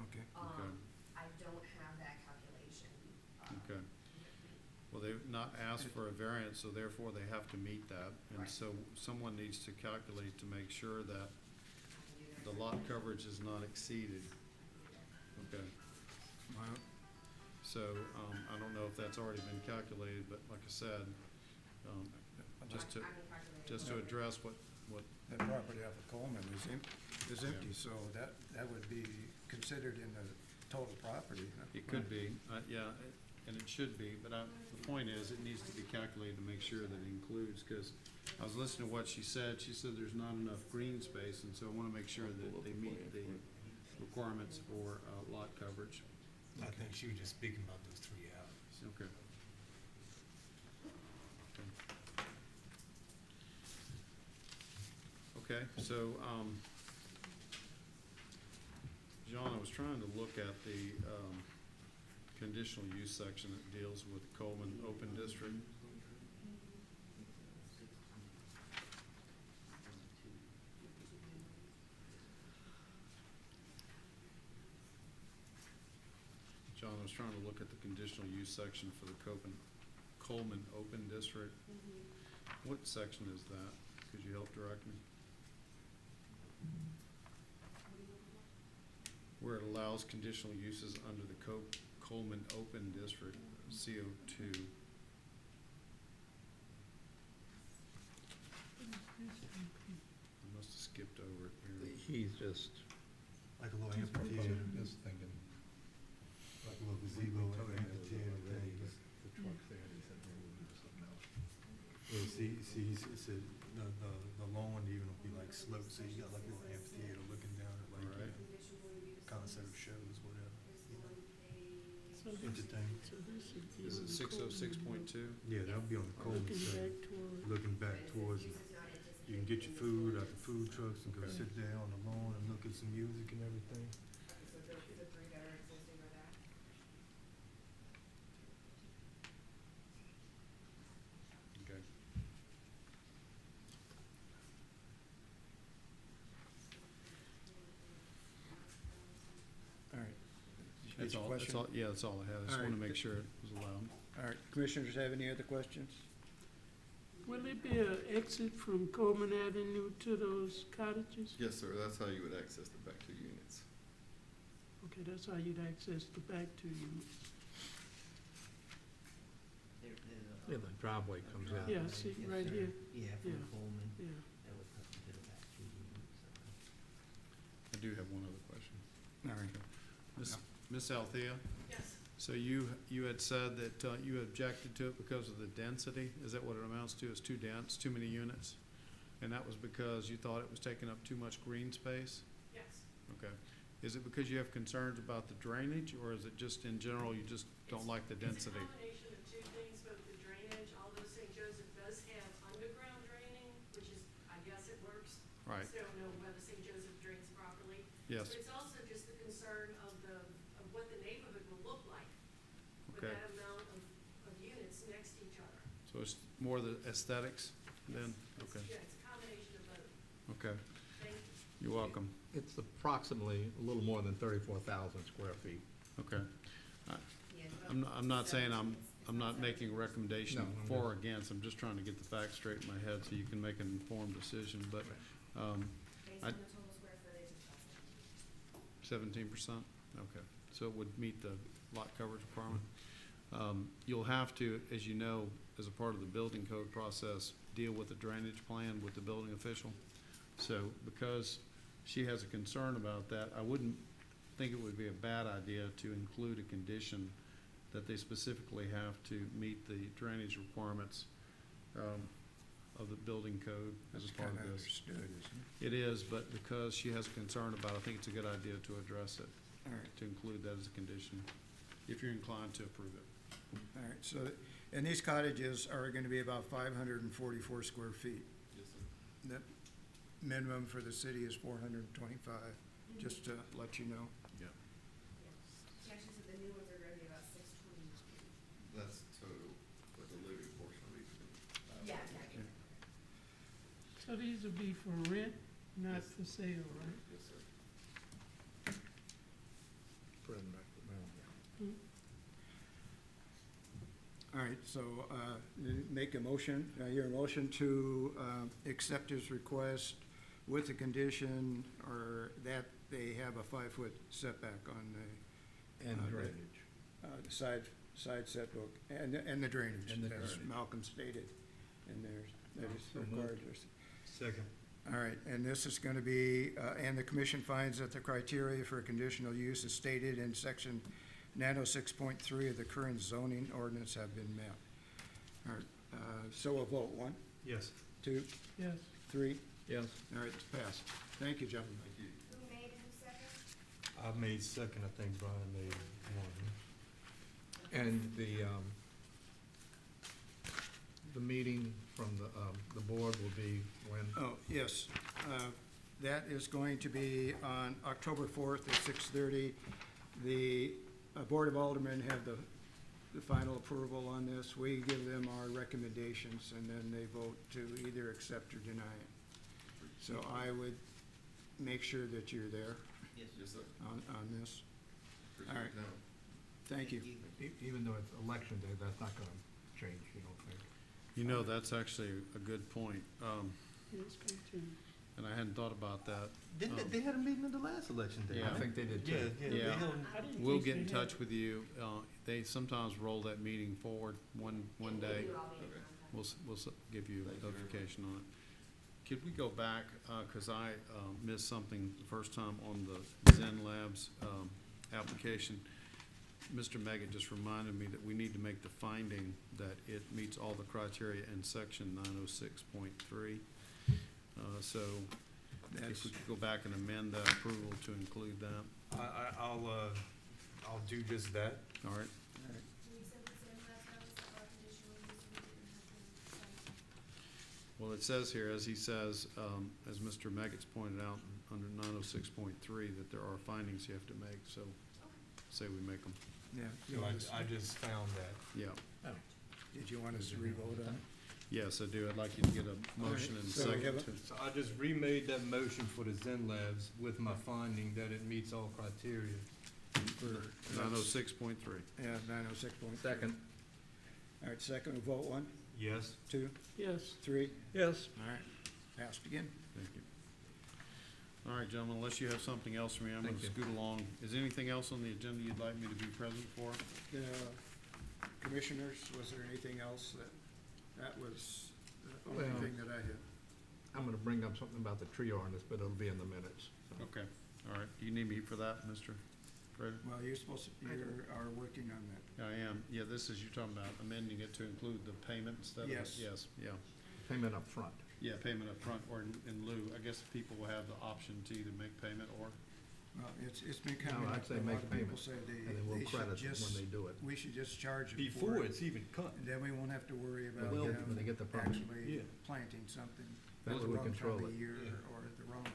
Okay. Okay. I don't have that calculation. Okay. Well, they've not asked for a variance, so therefore they have to meet that. And Right. so someone needs to calculate to make sure that the lot coverage is not exceeded. Okay. Well, So, I don't know if that's already been calculated, but like I said, just to, I can calculate it. just to address what, that property off of Coleman is empty, so that would be considered in the total property. it could be, yeah, and it should be, but the point is, it needs to be calculated to make sure that it includes, because I was listening to what she said there's not enough green space, and so I wanna make sure that they meet the requirements for, lot coverage. I think she was just speaking about those 3 houses. Okay. Okay, so, John, I was trying to look at the, conditional use section that deals with Coleman Open District. John, I was trying to look at the conditional use section for the Coleman Open District. What section is that? Could you help direct me? Where it allows conditional uses under the Coleman Open District, CO2. I must have skipped over it here. He's just, Like a little amphitheater, just thinking. like a little gazebo, like an amphitheater thing. The truck's there, and he said, "Hey, we'll do something else." Well, see, it said, the lawn even will be like sloped, so you got like a little amphitheater looking down at like, Right. concert shows, whatever, you know, So this, entertainment. so this should be. Is it 606.2? Yeah, that'll be on the Coleman Looking side, back toward. looking back towards, you can get your food out the food trucks and go sit there on the lawn and look at some music and everything. So the three that are existing are that? Okay. All right. That's all, that's all, yeah, that's all I had. I just All want to right. make sure it was allowed. All right, commissioners have any other questions? Will there be an exit from Coleman Avenue to those cottages? Yes, sir, that's how you would access the back two units. Okay, that's how you'd access the back two units. There's Yeah, the driveway comes in. Yeah, I see, Yes, right sir. here. Yeah, from Yeah. Coleman, Yeah. that would come to the back two units. I do have one other question. All right. Miss Althea? Yes. So you had said that you objected to it because of the density? Is that what it amounts to? It's too dense, too many units? And that was because you thought it was taking up too much green space? Yes. Okay. Is it because you have concerns about the drainage, or is it just in general you just don't like the density? It's a combination of two things, both the drainage, although St. Joseph does have underground draining, which is, I guess it works. Right. Still don't know whether St. Joseph drains properly. Yes. But it's also just the concern of what the neighborhood will look like with Okay. that amount of units next to each other. So it's more the aesthetics then? It's- Okay. Yeah, it's a combination of both. Okay. Thank you. You're welcome. It's approximately a little more than 34,000 square feet. Okay. Yeah, I'm not saying I'm not making a recommendation No, I'm for or just- against. I'm just trying to get the facts straight in my head so you can make an informed decision. But, Based I- on the total square footage, it's about 17%? Okay. So it would meet the lot coverage requirement. You'll have to, as you know, as a part of the building code process, deal with the drainage plan with the building official. So because she has a concern about that, I wouldn't think it would be a bad idea to include a condition that they specifically have to meet the drainage requirements of the building code as a part of Kinda this. understood, isn't It is, but because she has a concern about it, I think it's a good idea to address it, it? All right, to include that as a condition, if you're inclined to approve it. all right, so, and these cottages are gonna be about 544 square feet. Yes, sir. The minimum for the city is 425, just to let you know. Yeah. She actually said the new ones are gonna be about 629. That's total, but the living portion of each one. Yeah. So these will be for rent, not for sale, right? Yes, sir. Put it in back, well, All right, so, make a motion, I hear a motion to, accept his request with the condition, or that they have a 5-foot setback on the, and the- drainage. the side setback, and the drainage, And the as drainage. Malcolm stated in there, that is So moved. required. Second. All right, and this is gonna be, and the commission finds that the criteria for conditional use as stated in section 906.3 of the current zoning ordinance have been met. All right, so a vote, 1, Yes. 2, Yes. 3, Yes. all right, it's passed. Thank you, gentlemen. Thank you. Who made and who seconded? I made second, I think Brian made one. And the meeting from the board will be when? Oh, yes, that is going to be on October 4th at 6:30. The Board of Aldermen have the final approval on this. We give them our recommendations, and then they vote to either accept or deny it. So I would make sure that you're there Yes, Yes, sir. on this. Appreciate All right. your time. Thank you. Even though it's election day, that's not gonna change, you don't think? You know, that's actually a good point, Yes, continue. and I hadn't thought about that. Didn't they had a meeting in the last election day? Yeah. I think they did Yeah, too. yeah. Yeah. They held, I didn't We'll think get in they touch had- with you. They sometimes roll that meeting forward one day. We'll give you a notification on it. Could we go back, cause I, missed something the first time on the Zen Labs, application. Mr. Meggett just reminded me that we need to make the finding that it meets all the criteria in section 906.3. So if we could go back and amend that approval to include that, I'll do just that. all right? Well, it says here, as he says, as Mr. Meggett's pointed out, under 906.3, that there are findings you have to make, so say we make them. Yeah. So I just found that. Yeah. Did you want us to re-vote on it? Yes, I do. I'd like you to get a motion and So we have second. a- So I just remade that motion for the Zen Labs with my finding that it meets all criteria. For 906.3. Yeah, 906.3. Second. All right, second, we vote 1, Yes. 2, Yes, 3. Yes. All right, passed again. Thank you. All right, gentlemen, unless you have something else for me, I'm gonna Thank you. scoot along. Is there anything else on the agenda you'd like me to be present for? Commissioners, was there anything else that was the only Well- thing that I had? I'm gonna bring up something about the tree ordinance, but it'll be in the minutes. so. Okay, all right. Do you need me for that, Mr. Prater? Well, you're supposed to, you are working on that. I am. Yeah, this is, you're talking about amending it to include the payment instead of? Yes. Yes, yeah. Payment up front. Yeah, payment up front or in lieu. I guess people will have the option to either make payment or? Well, it's been No, coming I'd up, say a lot make of people payment, say And then we'll they should credit when just, they do it. we should just charge them for Before it. it's even cut. And then we won't have to worry about When they get- them when they get the permit. actually Yeah. planting something Then at the we wrong time control of it. year Yeah. or the wrong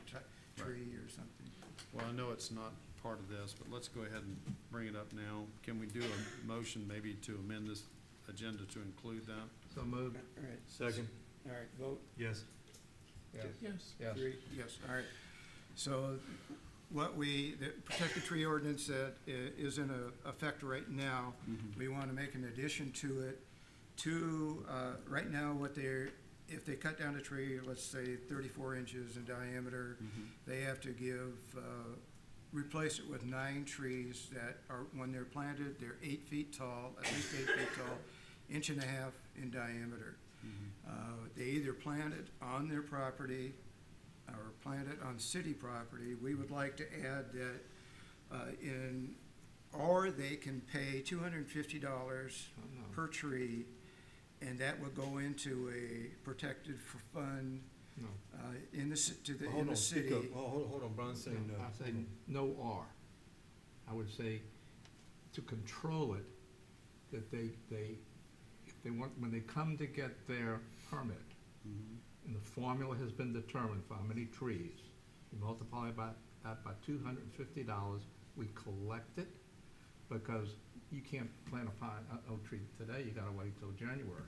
tree or something. Well, I know it's not part of this, but let's go ahead and bring it up now. Can we do a motion maybe to amend this agenda to include that? So moved. All right, Second. all right, vote. Yes. Yes. yes. Yes. 3, yes, all right. So the protected tree ordinance that is in effect right now, we want to make an addition to it right now, if they cut down a tree, let's say 34 inches in diameter, they have to replace it with 9 trees that are, when they're planted, they're 8 feet tall, at least 8 feet tall, 1.5 in diameter. They either plant it on their property or plant it on city property. We would like to add that or they can pay $250 Oh, no. per tree, and that would go into a protected fund No. in the Hold on, city. speak up. Hold on, Brian's saying no. I say no R. I would say to control it, that if they want, when they come to get their permit, and the formula has been determined for how many trees, you multiply that by $250, we collect it, because you can't plant a oak tree today, you gotta wait till January.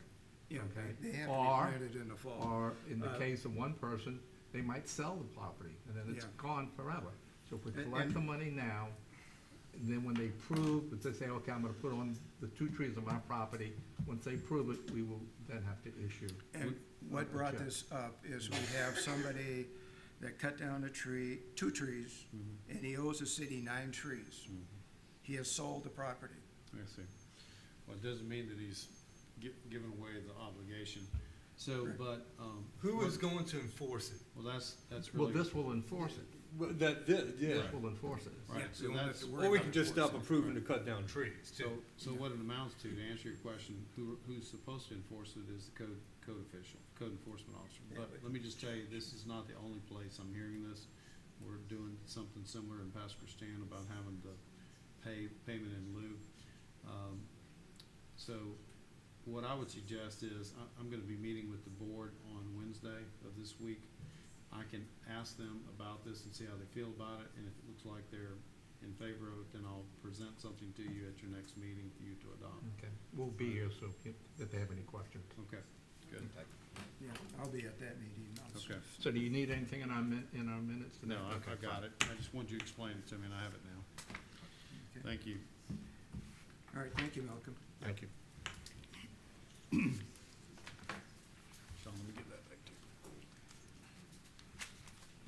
Yeah, Okay. they have to Or- be planted in the fall. Or in the Uh, case of one person, they might sell the property, and then it's Yeah. gone forever. So if we And- collect and- the money now, and then when they prove, if they say, okay, I'm gonna put on the 2 trees on my property, once they prove it, we will then have to issue. And what brought check. this up is we have somebody that cut down a tree, 2 trees, and he owes the city 9 trees. He has sold the property. I see. Well, it doesn't mean that he's giving away the obligation. So, Right. but, Who is going to enforce it? well, that's Well, really. this will enforce it. Well, yeah. This will enforce it. Right, Yeah, so we won't have that's, to worry Or we about can just stop enforcing. approving to cut down trees, too. so what it amounts to answer your question, who's supposed to enforce it is the code official, code enforcement officer. Yeah, But but- let me just tell you, this is not the only place I'm hearing this. We're doing something similar in Pass Christian about having the payment in lieu. So what I would suggest is, I'm gonna be meeting with the board on Wednesday of this week. I can ask them about this and see how they feel about it, and if it looks like they're in favor of it, then I'll present something to you at your next meeting for you to adopt. Okay, we'll be here, so if they have any questions. Okay, good. Yeah, I'll be at that meeting. Okay. So do you need anything in our minutes? No, Okay, I got fine. it. I just wanted you to explain it to me, and I have it now. Okay. Thank you. All right, thank you, Malcolm. Thank you. So let me give that back to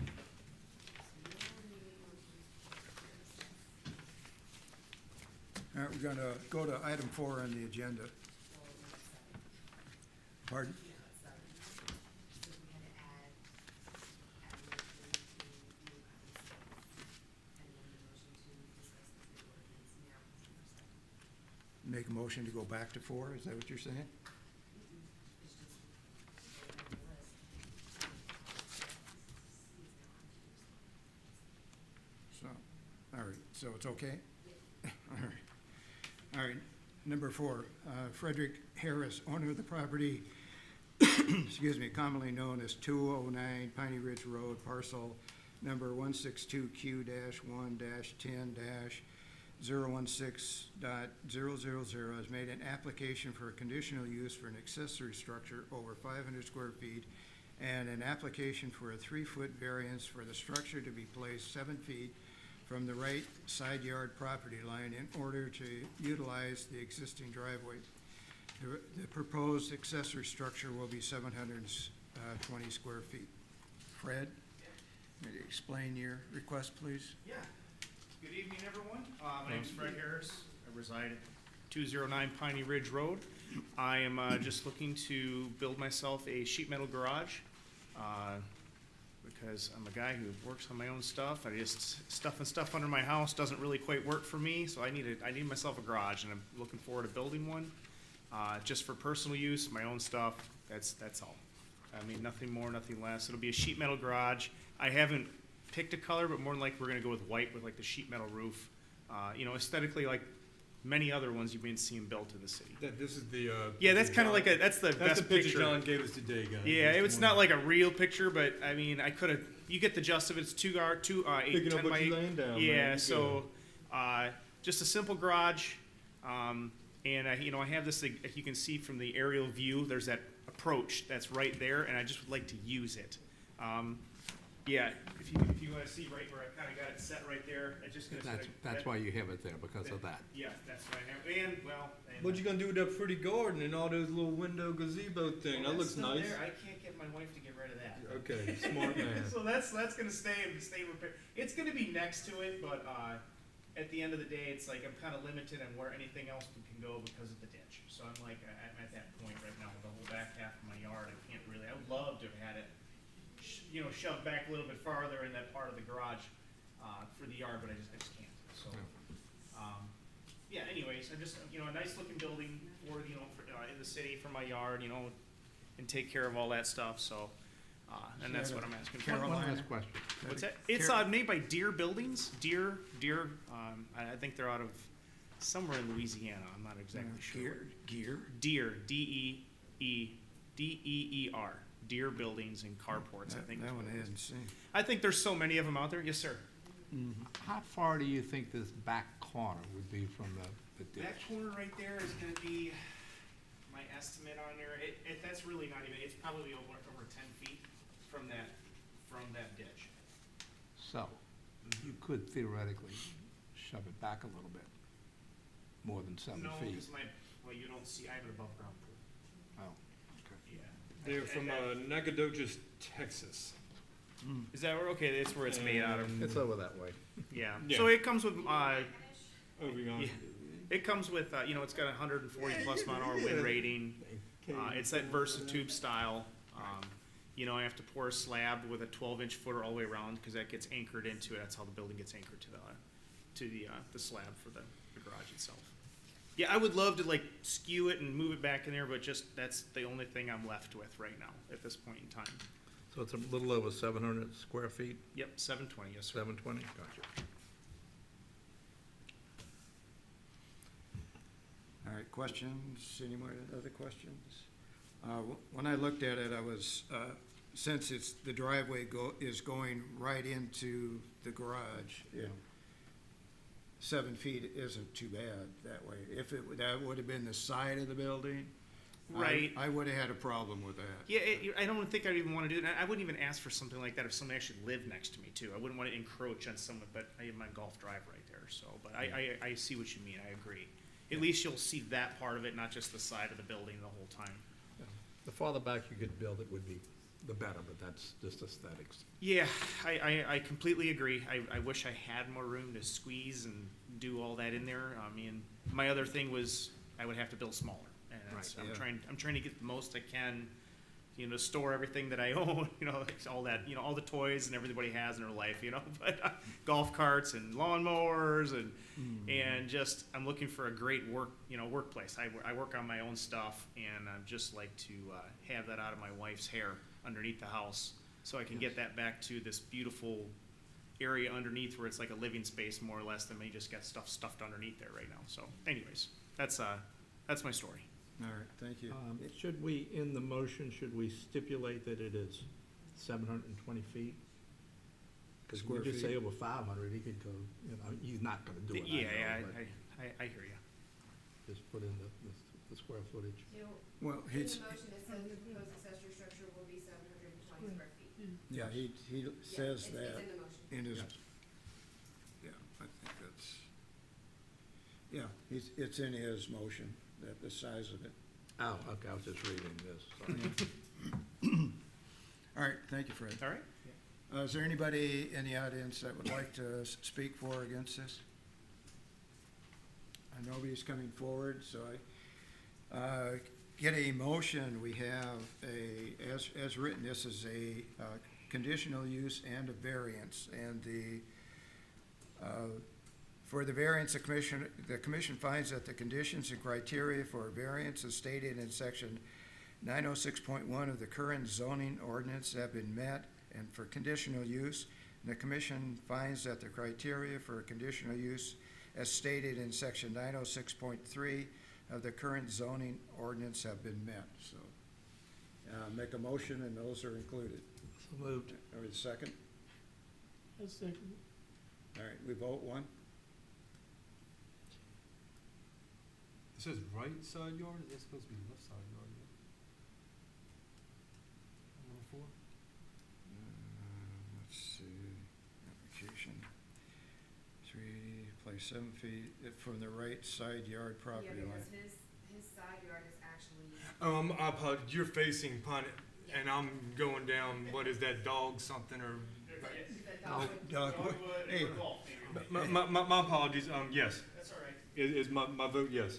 you. All right, we're gonna go to item 4 on the agenda. Pardon? Make a motion to go back to 4, is that what you're saying? So, all right, so it's okay? All right. All right, number 4, Frederick Harris, owner of the property, excuse me, commonly known as 209 Piney Ridge Road, parcel number 162Q-1-10-016.000, has made an application for a conditional use for an accessory structure over 500 square feet and an application for a 3-foot variance for the structure to be placed 7 feet from the right side yard property line in order to utilize the existing driveway. The proposed accessory structure will be 720 square feet. Fred, may you explain your request, please? Yeah. Good evening, everyone. My name is Fred Harris. I reside at 209 Piney Ridge Road. I am just looking to build myself a sheet metal garage because I'm a guy who works on my own stuff. I just stuffing stuff under my house doesn't really quite work for me, so I need myself a garage, and I'm looking forward to building one just for personal use, my own stuff. That's all. I mean, nothing more, nothing less. It'll be a sheet metal garage. I haven't picked a color, but more than likely we're gonna go with white with like the sheet metal roof. Aesthetically like many other ones you've been seeing built in the city. This is the, Yeah, that's kind of like that's the that's best the picture picture. John gave us today, guys. Yeah, That's it's the not one. like a real picture, but I mean, I could have. You get the gist of it. It's 8, Picking up 10 what by 8. you're laying down, Yeah, man. so just a simple garage, and I have this. You can see from the aerial view, there's that approach that's right there, and I just would like to use it. Yeah, if you want to see right where I kind of got it set right there, it's just gonna. That's why you have it there, because of that. Yeah, that's what I have. And well. And What you gonna do with that pretty garden and all those little window gazebo thing? That looks that's still nice. there. I can't get my wife to get rid of that. Okay, smart man. So that's gonna stay repaired. It's gonna be next to it, but at the end of the day, it's like I'm kind of limited on where anything else can go because of the ditch. So I'm like I'm at that point right now with the whole back half of my yard. I can't really. I would love to have had it, shoved back a little bit farther in that part of the garage for the yard, but I just can't. So. Yeah, anyways, I just, a nice looking building for, in the city for my yard, and take care of all that stuff, so, and that's what I'm asking for. One last question. What's that? It's, made by Deere Buildings, Deere, I think they're out of somewhere in Louisiana, I'm not exactly sure. Deere, D-E-E-R, Deere Buildings and Carports, I think. That one I hadn't seen. I think there's so many of them out there, yes, sir. How far do you think this back corner would be from the ditch? That corner right there is gonna be, my estimate on there, that's really not even, it's probably over 10 feet from that ditch. So, you could theoretically shove it back a little bit, more than 7 No, feet. because you don't see, I have an above ground pool. Oh, okay. Yeah. They're from Nacogdoches, Texas. Is that where, okay, that's where it's made out of. It's over that way. Yeah, Yeah. so it comes with, Over yonder. yeah, it comes with, it's got 140 plus mile an hour wind rating. It's that Versatube style. I have to pour a slab with a 12-inch footer all the way around because that gets anchored into it. That's how the building gets anchored to the slab for the garage itself. Yeah, I would love to skew it and move it back in there, but that's the only thing I'm left with right now at this point in time. So it's a little over 700 square feet, Yep, 720, yes, sir. 720? Gotcha. All right, questions? Any more other questions? When I looked at it, I was, since the driveway is going right into the garage, 7 feet isn't too bad that way. If that would have been the side of the building, Right. I would have had a problem with that. Yeah, I don't think I'd even want to do that. I wouldn't even ask for something like that if somebody actually lived next to me too. I wouldn't want to encroach on someone, but I have my golf drive right there. So, but I see what you mean. I agree. at least you'll see that part of it, not just the side of the building the whole time. The farther back you could build it would be the better, but that's just aesthetics. Yeah, I completely agree. I wish I had more room to squeeze and do all that in there. I mean, my other thing was I would have to build smaller. And that's, Right, yeah. I'm trying to get the most I can, you know, store everything that I own, you know, like all that, you know, all the toys and everybody has in their life, you know, but golf carts and lawnmowers and just, I'm looking for a great workplace. I work on my own stuff, and I'd just like to have that out of my wife's hair underneath the house, so I can get that back to this beautiful area underneath where it's like a living space more or less than me just got stuff stuffed underneath there right now. So anyways, that's my story. All right, thank you. Should we, in the motion, should we stipulate that it is 720 feet? Because we Square just feet. say over 500, he could go, you know, he's not gonna do it, Yeah, I know, I hear you. but just put in the square footage. Well, In he's, the motion, it says the proposed accessory structure will be 720 square feet. yeah, he Yeah, says it's that in the motion. in his, Yes. yeah, I think that's, yeah, it's in his motion, that the size of it. Oh, okay, I was just reading this, sorry. All right, thank you, Fred. All right. Is there anybody in the audience that would like to speak for or against this? Nobody's coming forward, so I get a motion. We have as written, this is a conditional use and a variance. And for the variance, the commission finds that the conditions and criteria for a variance as stated in section 906.1 of the current zoning ordinance have been met. And for conditional use, the commission finds that the criteria for conditional use as stated in section 906.3 of the current zoning ordinance have been met. So make a motion, and those are included. So moved. Or a second? A second. All right, we vote one. It says right side yard, it's supposed to be left side yard. Number 4? Let's see, application. 3, place 7 feet from the right side yard property Yeah, line. because his side yard is actually, I apologize, you're facing Pine, and I'm going down, what is that, dog something, or? the Oh, dogwood. Doug, hey, Golf, maybe. My apologies, yes, That's all right. is my vote yes.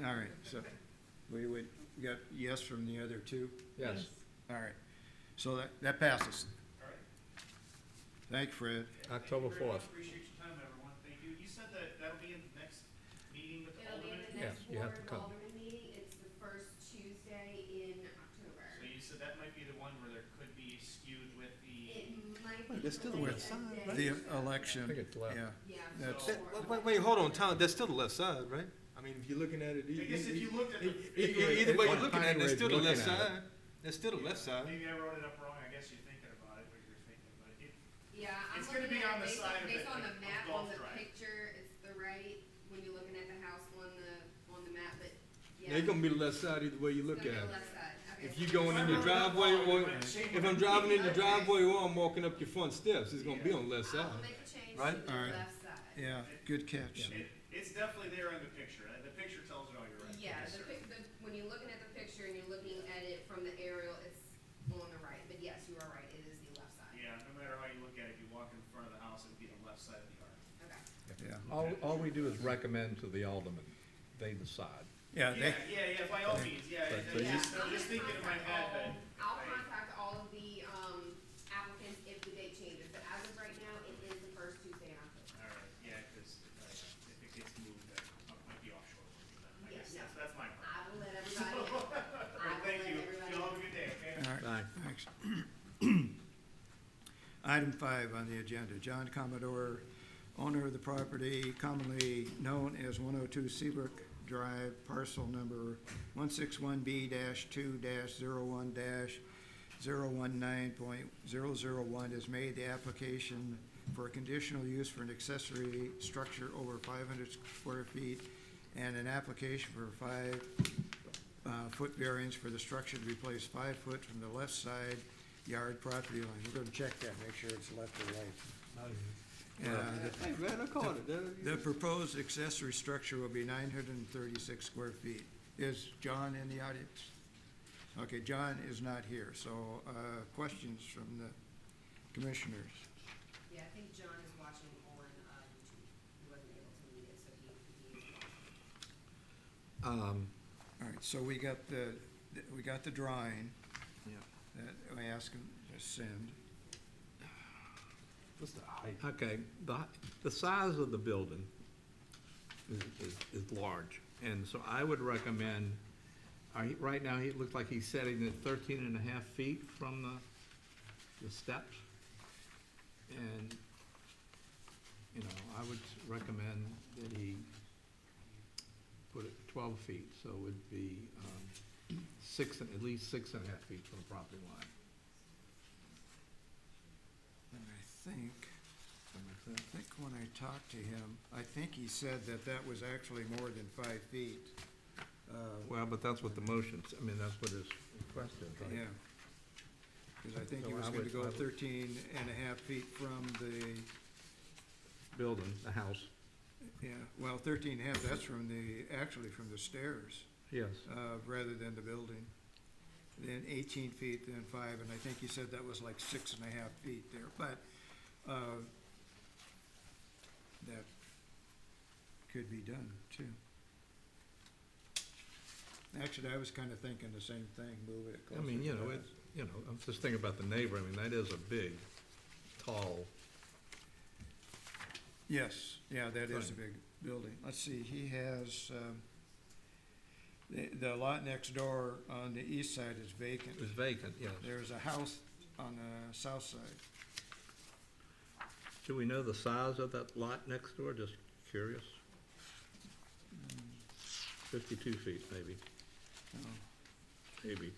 all right, so we got yes from the other two? Yes. All right, so that passes. All right. Thank you, Fred. October Thank you very much. 4th. Appreciate your time, everyone. Thank you. You said that that'll be in the next meeting with the It'll be in alderman? the Yes, next you have to board come. alderman meeting. It's the first Tuesday in October. So you said that might be the one where there could be skewed with the. It might be. They're still the west same side, day. The election, I think it's left. yeah. Yeah. That's- so- Wait, hold on, Tom, that's still the left side, right? I mean, if you're looking at it. I guess if you looked at the. Either way you're looking at it, that's still the Looking left at it. side, that's still the left side. Maybe I wrote it up wrong. I guess you're thinking about it, what you're thinking, but it, Yeah, I'm It's gonna looking be at on it the side of based the- on the of map, Golf on the Drive. picture, it's the right, when you're looking at the house on the map, but yeah. It's gonna be the left side either way you It's look gonna at be it. the left side. Okay, If so you going in your driveway, or if I'm driving in your driveway, or I'm walking up your front steps, it's gonna be on the left I side. will make a change to Right? the All right. left side. Yeah, good catch. it's definitely there in the picture. The picture tells it all. You're right. Yeah, Yes, sir. when you're looking at the picture and you're looking at it from the aerial, it's on the right, but yes, you are right, it is the left side. Yeah, no matter how you look at it, if you walk in front of the house, it'd be the left side of the yard. Okay. Yeah, All we do is recommend to the aldermen, they decide. yeah, they, Yeah, by all means, yeah. But I so you- was just thinking in my head that. I'll contact all of the, applicants if the date changes, but as of right now, it is the first Tuesday in October. All right, yeah, because if it gets moved, that might be offshore. I guess Yeah, that's my part. I will let everybody know. All right, thank you. Y'all have a good day, okay? all right, Aye. thanks. Item 5 on the agenda, John Commodore, owner of the property commonly known as 102 Seabrook Drive, parcel number 161B-2-01-019.001, has made the application for a conditional use for an accessory structure over 500 square feet and an application for a 5-foot variance for the structure to replace 5 foot from the left side yard property line. We're gonna check that, make sure it's left or right. And Hey, man, I caught it. the proposed accessory structure will be 936 square feet. Is John in the audience? Okay, John is not here, so questions from the commissioners? Yeah, I think John is watching on YouTube. He wasn't able to meet it, so he is watching. All right, so we got the drawing that I asked him to send. What's the height? Okay, the size of the building is large, and so I would recommend, right now, it looks like he's setting it 13.5 feet from the steps. And, you know, I would recommend that he put it 12 feet, so it would be at least 6.5 feet from the property line. And I think when I talked to him, I think he said that was actually more than 5 feet. Well, but that's what the motion, that's what his request is, right? Yeah. Because I think he So was I going to would- go I would- 13.5 feet from the, Building, the house, yeah, well, 13.5, that's actually from the stairs, yes. rather than the building. Then 18 feet, then 5, and I think he said that was like 6.5 feet there, but that could be done too. Actually, I was kind of thinking the same thing, move it closer. I'm just thinking about the neighbor, that is a big, tall, Yes, yeah, that is a Fine. big building. Let's see, he has, the lot next door on the east side is vacant. is vacant, yes. There's a house on the south side. Do we know the size of that lot next door? Just curious. 52 feet, maybe. Oh, Maybe.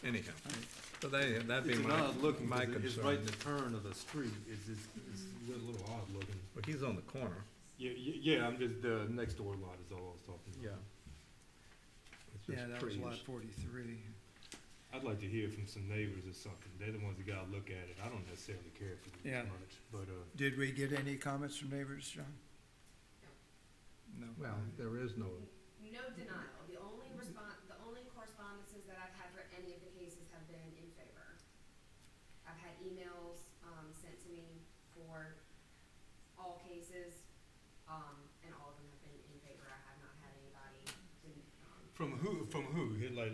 Anyhow, all right. so that'd be It's an my, odd looking, my 'cause it's concern. right in the turn of the street. It's a little odd looking. But he's on the corner. Yeah, I'm just, the next door lot is all I was talking about. Yeah. It's Yeah, just that was trees. lot 43. I'd like to hear from some neighbors or something. They're the ones that gotta look at it. I don't necessarily care for it Yeah. much, but, Did we get any comments from neighbors, John? No. Well, there is no, No denial. The only correspondences that I've had for any of the cases have been in favor. I've had emails, sent to me for all cases, and all of them have been in favor. I have not had anybody, from who?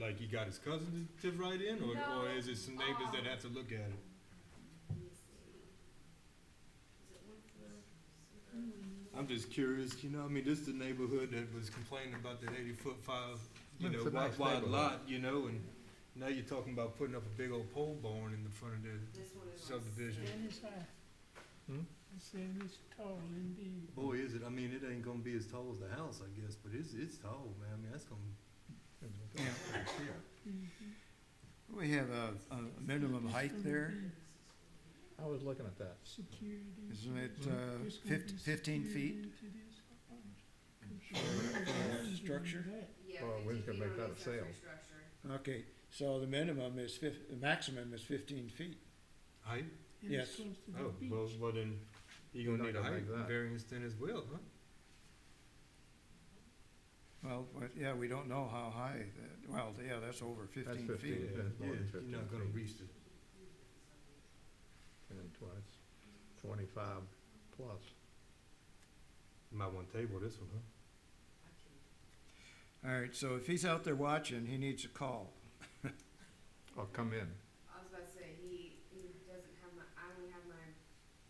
Like he got his cousin to write in, or No, is it some neighbors that have to look at it? let me see. Is it one for? I'm just curious, this is the neighborhood that was complaining about that 80-foot It's a nice wide neighborhood. lot, and now you're talking about putting up a big old pole barn in the front of the This one is on subdivision. And it's high. Hmm? It's saying it's tall indeed. Boy, is it, it ain't gonna be as tall as the house, I guess, but it's tall, man, that's gonna. We have a minimum height there, I was looking at that. Security. isn't it, It's gonna be 15 feet? security into this. Structure? Yeah, Well, 50 we can feet make on that the a sale. accessory structure. Okay, so the minimum is the maximum is 15 feet. Height? And Yes. it's close to the Oh, beach. well then, you're gonna need a Not gonna height make that. variance then as well, huh? Well, yeah, we don't know how high that's over 15 That's 15, feet. yeah, it's more than 15 You're not gonna feet. reach the, And twice, 25 plus. you might wanna table this one, huh? All right, so if he's out there watching, he needs a call. Or come in. I was about to say, he doesn't have I only have my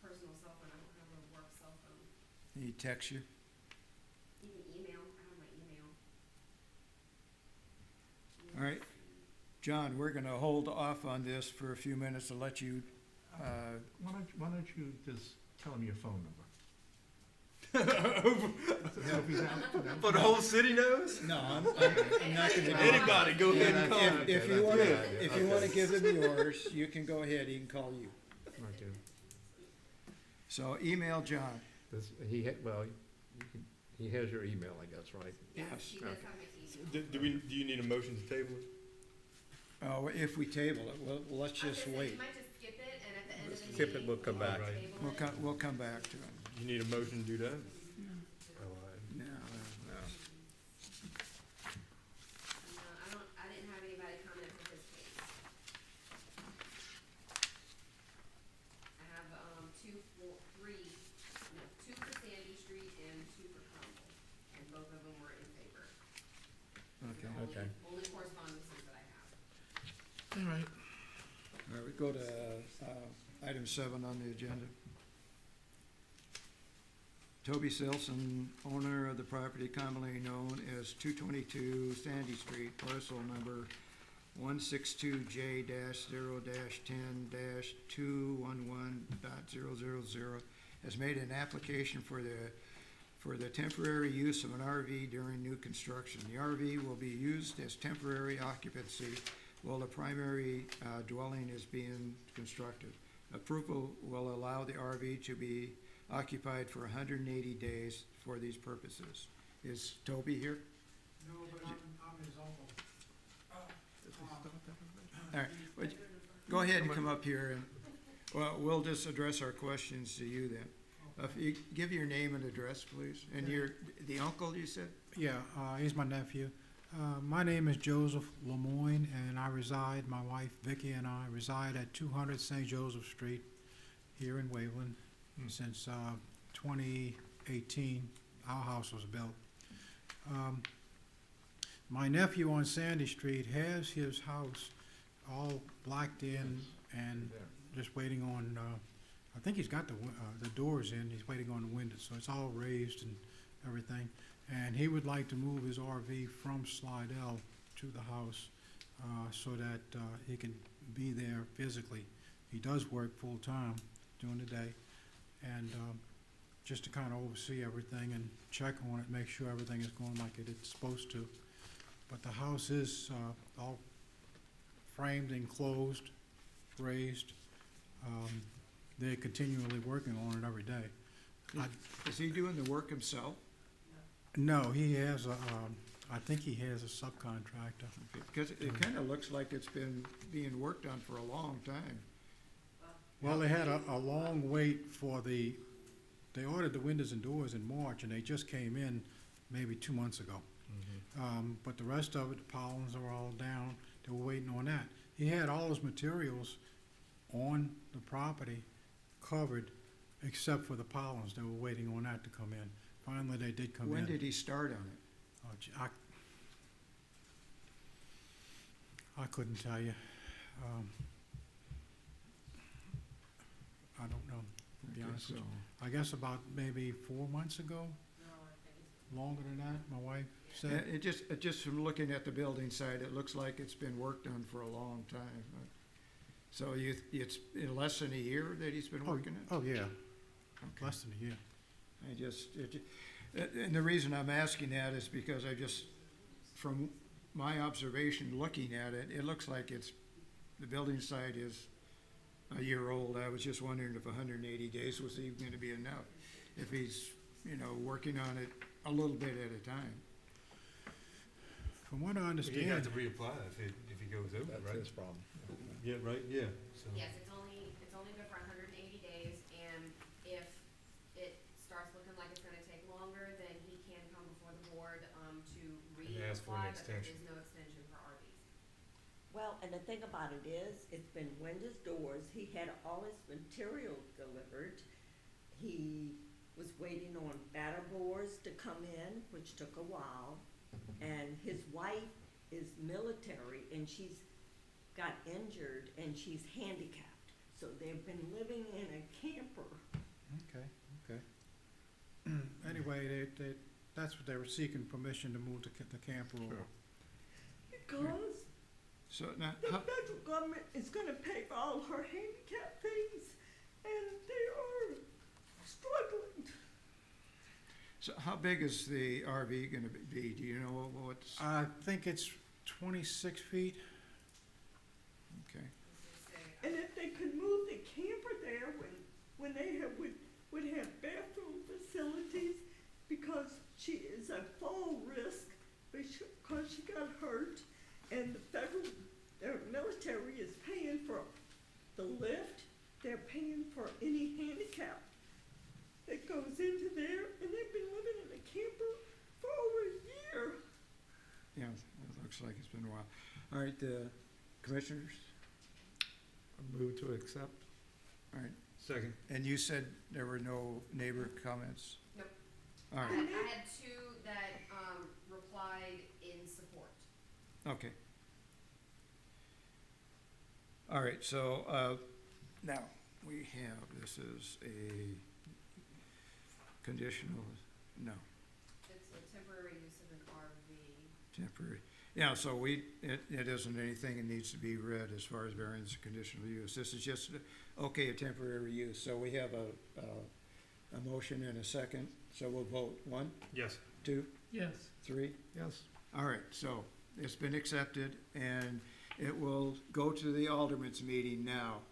personal cell phone, I don't have a work cell phone. He texts you. You can email, I have my email. All right, John, we're gonna hold off on this for a few minutes to let you, Why don't you just tell him your phone number? For the whole city knows? no, I'm not gonna do that. Anybody, go ahead and call him. If you wanna give him yours, you can go ahead, he can call you. Okay. So email John. He has your email, I guess, right? Yes, Yes. he does have my email. Do you need a motion to table it? If we table it, well, let's I was just gonna say, wait. you might just skip it, and at the end of skip it, we'll come back. All right. We'll come back to it. You need a motion to do that? No, No, I didn't have anybody comment for this case. I have, two for Sandy Street and two for Crumble, and both of them were in favor. okay. Okay. Only correspondences that I have. All right. All right, we go to, item 7 on the agenda. Toby Silson, owner of the property commonly known as 222 Sandy Street, parcel number 162J-0-10-211.000, has made an application for the temporary use of an RV during new construction. The RV will be used as temporary occupancy while the primary dwelling is being constructed. Approval will allow the RV to be occupied for 180 days for these purposes. Is Toby here? No, but I'm his uncle. All right, well, go ahead and come up here and, well, we'll just address our questions to you then. If you give your name and address, please, and you're the uncle, you said? Yeah, he's my nephew. My name is Joseph Lemoyne, and my wife Vicky and I reside at 200 St. Joseph Street here in Waveland. Since 2018, our house was built. My nephew on Sandy Street has his house all blacked in and just waiting on, I think he's got the doors in, he's waiting on the windows, so it's all raised and everything. And he would like to move his RV from Slidell to the house so that he can be there physically. He does work full-time during the day, and just to kind of oversee everything and check on it, make sure everything is going like it's supposed to. But the house is all framed, enclosed, raised. They're continually working on it every day. Is he doing the work himself? No, he has I think he has a subcontractor. Because it kind of looks like it's been being worked on for a long time. Well, they had a long wait for they ordered the windows and doors in March, and they just came in maybe 2 months ago. But the rest of it, the pollens are all down. They were waiting on that. He had all his materials on the property covered, except for the pollens. They were waiting on that to come in. Finally, they did come in. When did he start on it? I couldn't tell you. I don't know, to be honest with you. I guess about maybe 4 months ago. Longer than that, my wife said. It just from looking at the building site, it looks like it's been worked on for a long time. So it's in less than a year that he's been working it? Oh, yeah. Okay. Less than a year. And the reason I'm asking that is because from my observation looking at it, it looks like the building site is a year old. I was just wondering if 180 days was even going to be enough. If he's, working on it a little bit at a time. From what I understand. You have to reapply if he goes over, right? That's his problem. Yeah, right, yeah. So. Yes, it's only good for 180 days, and if it starts looking like it's gonna take longer, then he can come before the board, to ask for an reapply, but there extension. is no extension for RVs. Well, and the thing about it is, it's been windows, doors, he had all his materials delivered. He was waiting on batter boards to come in, which took a while. And his wife is military, and she's got injured, and she's handicapped. So they've been living in a camper. Okay. Anyway, that's what they were seeking permission to move the camper over. Because So now, the federal government is gonna pay for all her handicap things, and they are struggling. so how big is the RV going to be? Do you know what's? I think it's 26 feet. Okay. And if they could move the camper there when they would have bathroom facilities, because she is at fall risk because she got hurt, and the military is paying for the lift, they're paying for any handicap that goes into there, and they've been living in a camper for over a year. Yeah, it looks like it's been a while. All right, commissioners? Move to accept. All right, Second. and you said there were no neighbor comments? Nope. All I right, had two that, replied in support. okay. All right, so, now, we have, this is a conditional, no, It's a temporary use of an RV. temporary. Yeah, so it isn't anything that needs to be read as far as variance and conditional use. This is just, okay, a temporary use. So we have a motion and a second, so we'll vote. 1, Yes. 2, Yes. 3? Yes. All right, so it's been accepted, and it will go to the aldermen's meeting now,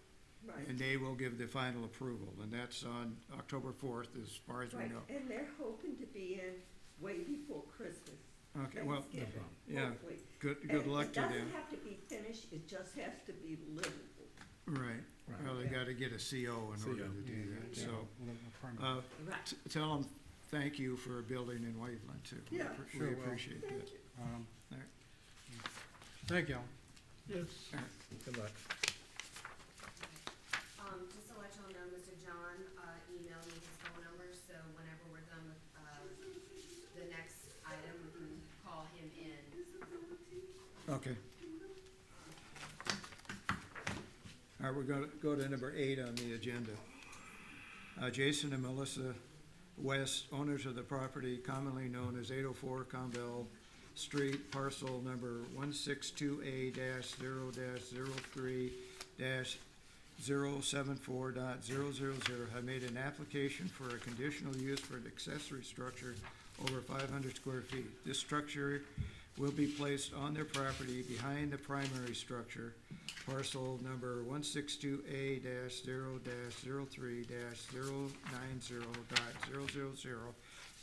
Right. and they will give the final approval, and that's on October 4th, as far as we Right, know. and they're hoping to be in way before Christmas. Okay, well, Thanksgiving, yeah, hopefully. good luck to It them. doesn't have to be finished, it just has to be livable. Right, Right. well, they gotta get a CO in order to do that, so. Right. Tell them thank you for building in Waveland too. We Yeah. appre- Sure We will. appreciate that. Thank you. Thank y'all. Yes. Good luck. Just to let y'all know, Mr. John, emailed me his phone number, so whenever we're done with, the next item, we can call him in. Okay. All right, we're gonna go to number 8 on the agenda. Jason and Melissa West, owners of the property commonly known as 804 Conville Street, parcel number 162A-0-03-074.000, have made an application for a conditional use for an accessory structure over 500 square feet. This structure will be placed on their property behind the primary structure, parcel number 162A-0-03-090.000.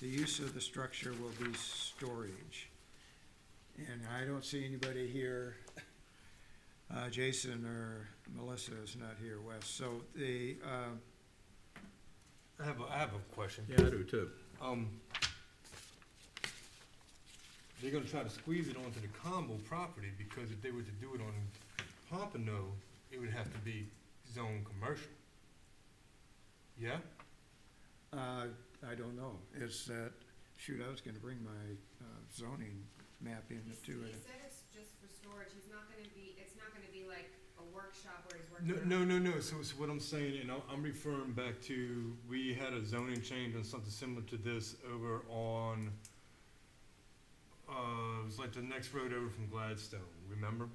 The use of the structure will be storage. And I don't see anybody here. Jason or Melissa is not here, Wes. So the, I have a question. Yeah, I do too. They're gonna try to squeeze it onto the combo property, because if they were to do it on Pompano, it would have to be zone commercial. Yeah? I don't know. It's that, shoot, I was gonna bring my zoning map in He too. said it's just for storage, it's not gonna be like a workshop where he's working No, on. no. So what I'm saying, and I'm referring back to, we had a zoning change on something similar to this over on, it was like the next road over from Gladstone, remember?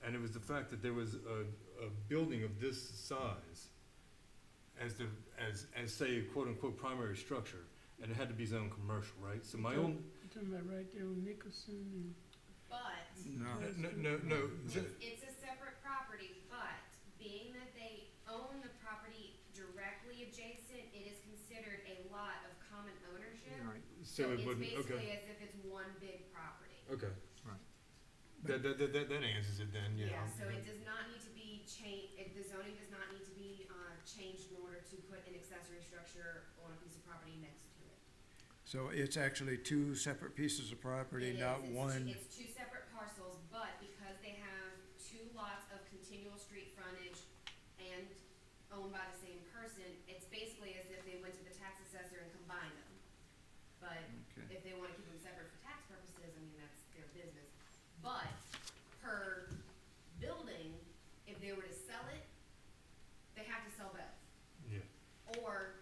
And it was the fact that there was a building of this size as say, quote unquote, primary structure, and it had to be zone commercial, right? So my own, You're talking about right there on Nicholson and. But, no, it's a separate property, but being that they own the property directly adjacent, it is considered a lot of common ownership. Right. so it It's wouldn't, basically okay, as if it's one big property. okay. Right. That answers it then, yeah. Yeah, so it does not need to be the zoning does not need to be, changed in order to put an accessory structure on a piece of property next to it. So it's actually 2 separate pieces of property, It not is. one. It's 2 separate parcels, but because they have 2 lots of continual street frontage and owned by the same person, it's basically as if they went to the tax assessor and combined them. But Okay. if they wanna keep them separate for tax purposes, I mean, that's their business. But per building, if they were to sell it, they have to sell both. Yeah. Or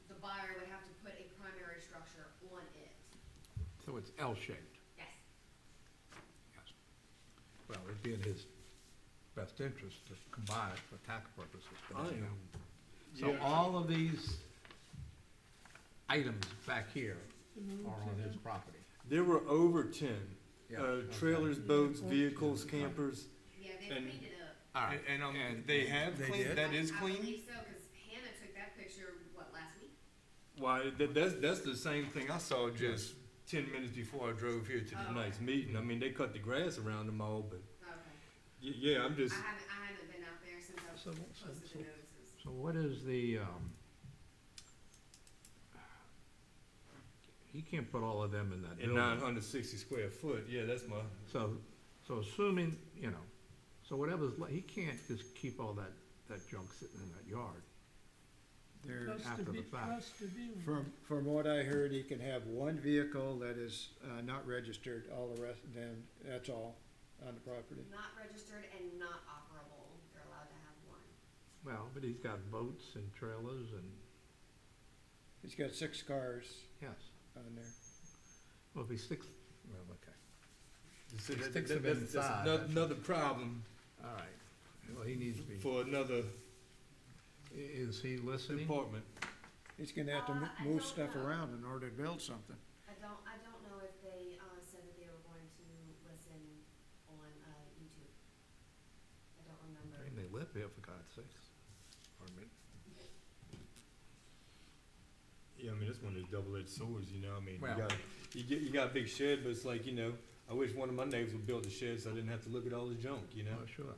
the buyer would have to put a primary structure on it. So it's L-shaped. Yes. Yes. Well, it'd be in his best interest to combine it for tax purposes. but, I you know. am. So Yeah. all of these items back here are on his property. There were over 10, Yeah, okay. trailers, boats, vehicles, campers, Yeah, they And- cleaned it up. All right. and they have They cleaned, did? that is I clean? believe so, cause Hannah took that picture, last week? Why, that's the same thing I saw just 10 minutes before I drove here to Oh, tonight's okay. meeting. I mean, they cut the grass around them all, but, Okay. yeah, I'm just, I haven't been out there since I So- posted the notices. So what is the, he can't put all of them in that And building. 960 square foot, yeah, that's my, So assuming, you know, so whatever's, he can't just keep all that junk sitting in that yard. There, Plus after the the, fact. plus the building. From what I heard, he can have one vehicle that is, not registered, all the rest, then, that's all on the property. Not registered and not operable, they're allowed to have one. Well, but he's got boats and trailers and, He's got 6 cars yes. on there. Well, if he sticks, well, okay. See, He that- sticks that- them that's inside, ano- that's- another problem All right. Well, he needs to be, for another is he listening? department. He's gonna have to I move don't stuff know. around in order to build something. I don't know if they, said that they were going to listen on, YouTube. I don't remember. I mean, they live here, for God's sakes. Pardon me. Yeah, I mean, that's one of those double-edged swords, you know, I mean, Well- you got a big shed, but it's like, you know, I wish one of my neighbors would build a shed so I didn't have to look at all his junk, you know? Oh, sure.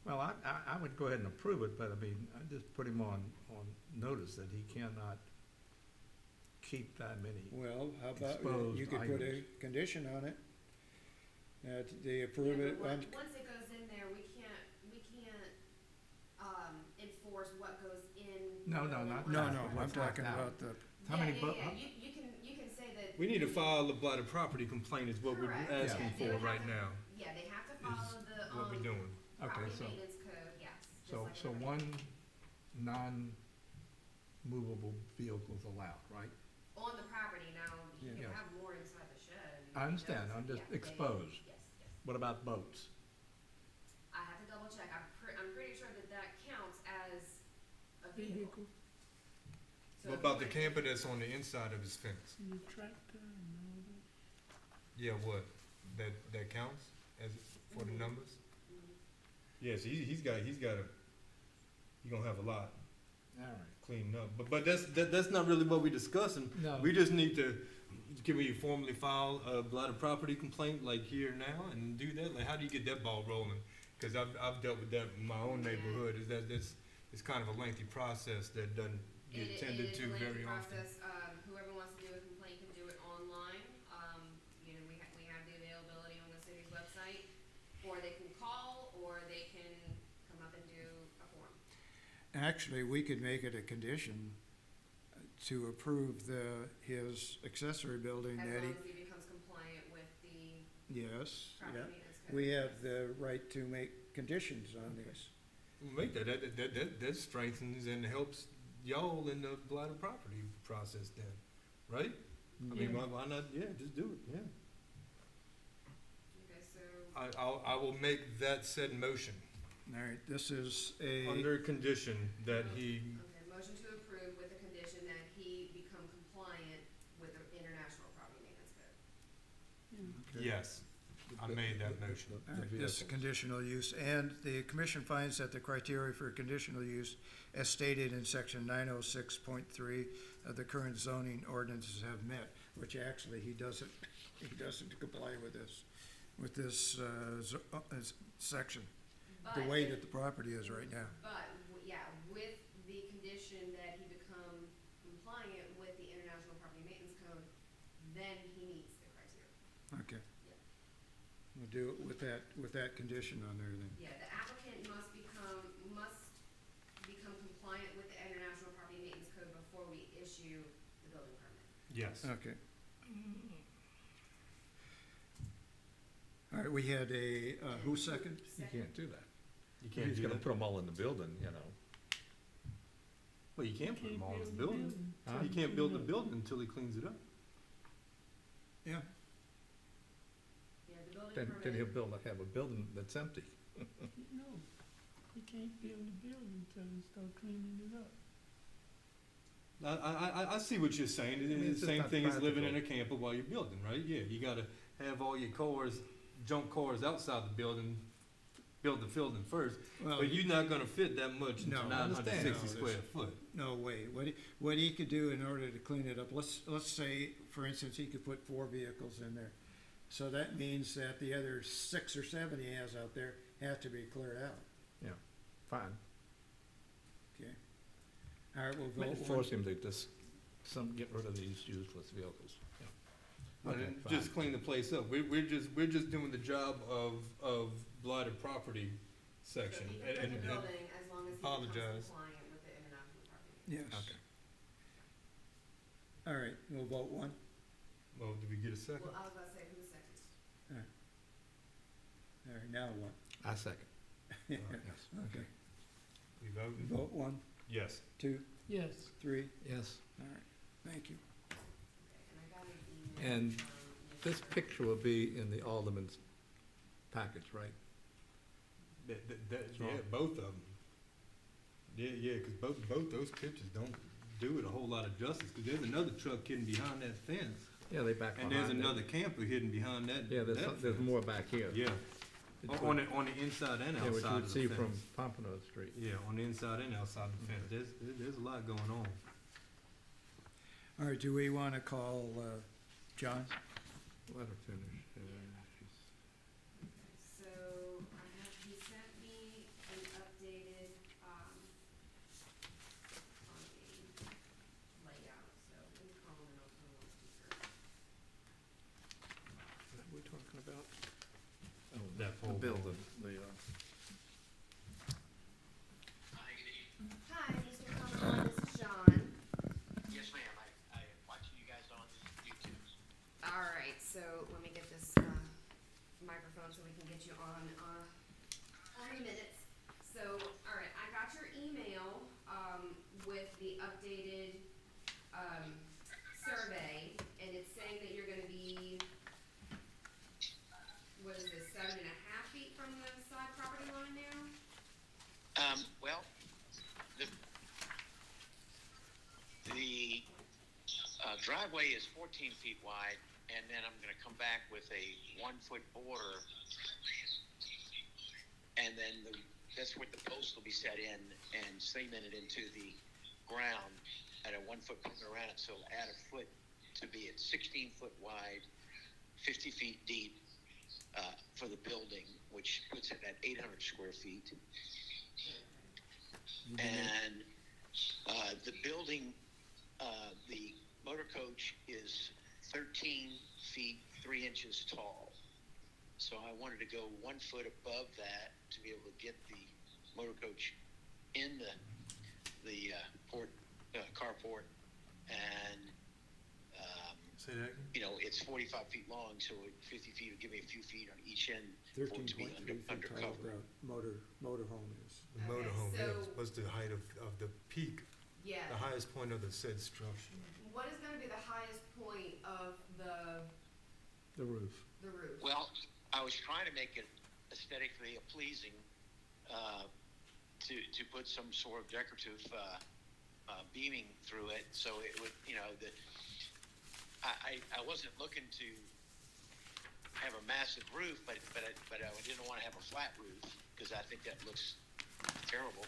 Well, I would go ahead and approve it, but I mean, I just put him on notice that he cannot keep that many. Well, how about, Exposed you could put a items. condition on it, that they approve Yeah, it, but on- once it goes in there, we can't, enforce what goes in. No, the no, building not once no, it's no, done. I'm What's left talking out? about the, How Yeah, many yeah, bo- yeah, how- you can say that. We need to file a blighted property complaint is what we're Correct. asking Yeah, they for would right have to- now, Yeah, they have to follow the, what we're doing. Okay, property so, maintenance code, yes. just so, like so everybody one else. non-movable vehicle's allowed, right? On the property, now, you Yeah. can Yes. have more inside the shed. and I understand, those- I'm just yeah, yeah, exposed. Yes, yes. What about boats? I have to double check, I'm pretty sure that counts as a vehicle. Vehicle, So What if about you the were- camper that's on the inside of his fence? and the tractor and all that. Yeah, what, that counts as, for the numbers? Mhm. Yes, he's gonna have a lot All right. cleaned up, but that's not really what we're discussing. No. We just need to, can we formally file a blighted property complaint like here now and do that? Like, how do you get that ball rolling? Cause I've dealt with that in my own neighborhood, is that it's kind of a lengthy process that doesn't get It tended is to a lengthy very often. process. Whoever wants to do a complaint can do it online. We have the availability on the city's website, or they can call, or they can come up and do a form. actually, we could make it a condition to approve his accessory building As that long as he becomes compliant with the yes, property yeah. maintenance code. We have the right to make conditions on these. Make that strengthens and helps y'all in the blighted property process then, right? I mean, why not, yeah, just do it, yeah. Okay, so, I will make that said motion, All right, this is a, under condition that he, okay, motion to approve with the condition that he become compliant with the International Property Maintenance Code. yes, I made that motion. all right, this is conditional use, and the commission finds that the criteria for conditional use, as stated in section 906.3 of the current zoning ordinances have met, which actually he doesn't comply with this section, the But way if- that the property is right now. But, yeah, with the condition that he become compliant with the International Property Maintenance Code, then he meets the criteria. Okay. Yeah. We'll do it with that condition on there then. Yeah, the applicant must become compliant with the International Property Maintenance Code before we issue the building permit. Yes. Okay. All right, we had who second? You can't do that. You can't He's do gonna that. put them all in the building, you know. Well, you can't put them all in the building. Huh? He can't build the building until he cleans it up. Yeah. Yeah, the building Then permit. he'll have a building that's empty. No, he can't build the building until he start cleaning it up. I see what you're saying. mean, It's it's the just same not thing as living in a practical. camper while you're building, right? Yeah, you gotta have all your cars, junk cars outside the building, build the building first. Well, But you're not gonna fit that much No, into I nine hundred understand. sixty No, square foot. no way. What he could do in order to clean it up, let's say, for instance, he could put 4 vehicles in there. So that means that the other 6 or 7 he has out there have to be cleared out. Fine. All right, we'll vote one. Force him to just, get rid of these useless vehicles. Yeah. And Okay, just fine. clean the place up. We're just doing the job of blighted property So section. he can put And- the and- building as long as he becomes apologize. compliant with the international property. Yes. Okay. All right, we'll vote one. Well, did we get a second? Well, I was about to say, who's second? All right, now what? I second. Yes, Yes. okay. We voted? Vote one, Yes. two, Yes. three. Yes. All right, thank you. Okay, and I got an email And from this Mr. picture will be in the alderman's package, right? Yeah, So- both of them. Yeah, because both those pictures don't do it a whole lot of justice, because there's another truck hidden behind that fence. Yeah, they back And behind there's it. another camper hidden behind that. Yeah, that there's fence. more back here. Yeah, It's on the inside and Yeah, what you outside would of see the from fence. Pompano Street. Yeah, on the inside and outside the fence. There's a lot going on. All right, do we want to call John? Let her finish. So, he sent me an updated, on the layout, so let me call him and I'll put him on speaker. What are we talking about? That The pole bill, barn. Hi, Mr. Commodore, this is John. Yes, ma'am. I watch you guys on YouTube. All right, so let me get this microphone so we can get you on 3 minutes. So, all right, I got your email with the updated survey, and it's saying that you're gonna be, what is this, 7.5 feet from the side property line now? Well, the driveway is 14 feet wide, and then I'm gonna come back with a 1-foot border. And then that's where the post will be set in and cemented into the ground at a 1-foot corner around it, so it'll add a foot to be at 16 foot wide, 50 feet deep, for the building, which puts it at 800 square feet. And the building, the motor coach is 13 feet 3 inches tall. So I wanted to go 1 foot above that to be able to get the motor coach in the carport. And Say that again? it's 45 feet long, so 50 feet will give me a few feet on each end for it 13.3 to be feet tall, undercover. motorhome is. The Okay, motorhome, yes. so- What's the height of the peak, Yeah. the highest point of the said structure? What is gonna be the highest point of the The roof. roof? Well, I was trying to make it aesthetically pleasing, to put some sort of decorative beaming through it, so it would, I wasn't looking to have a massive roof, but I didn't want to have a flat roof because I think that looks terrible.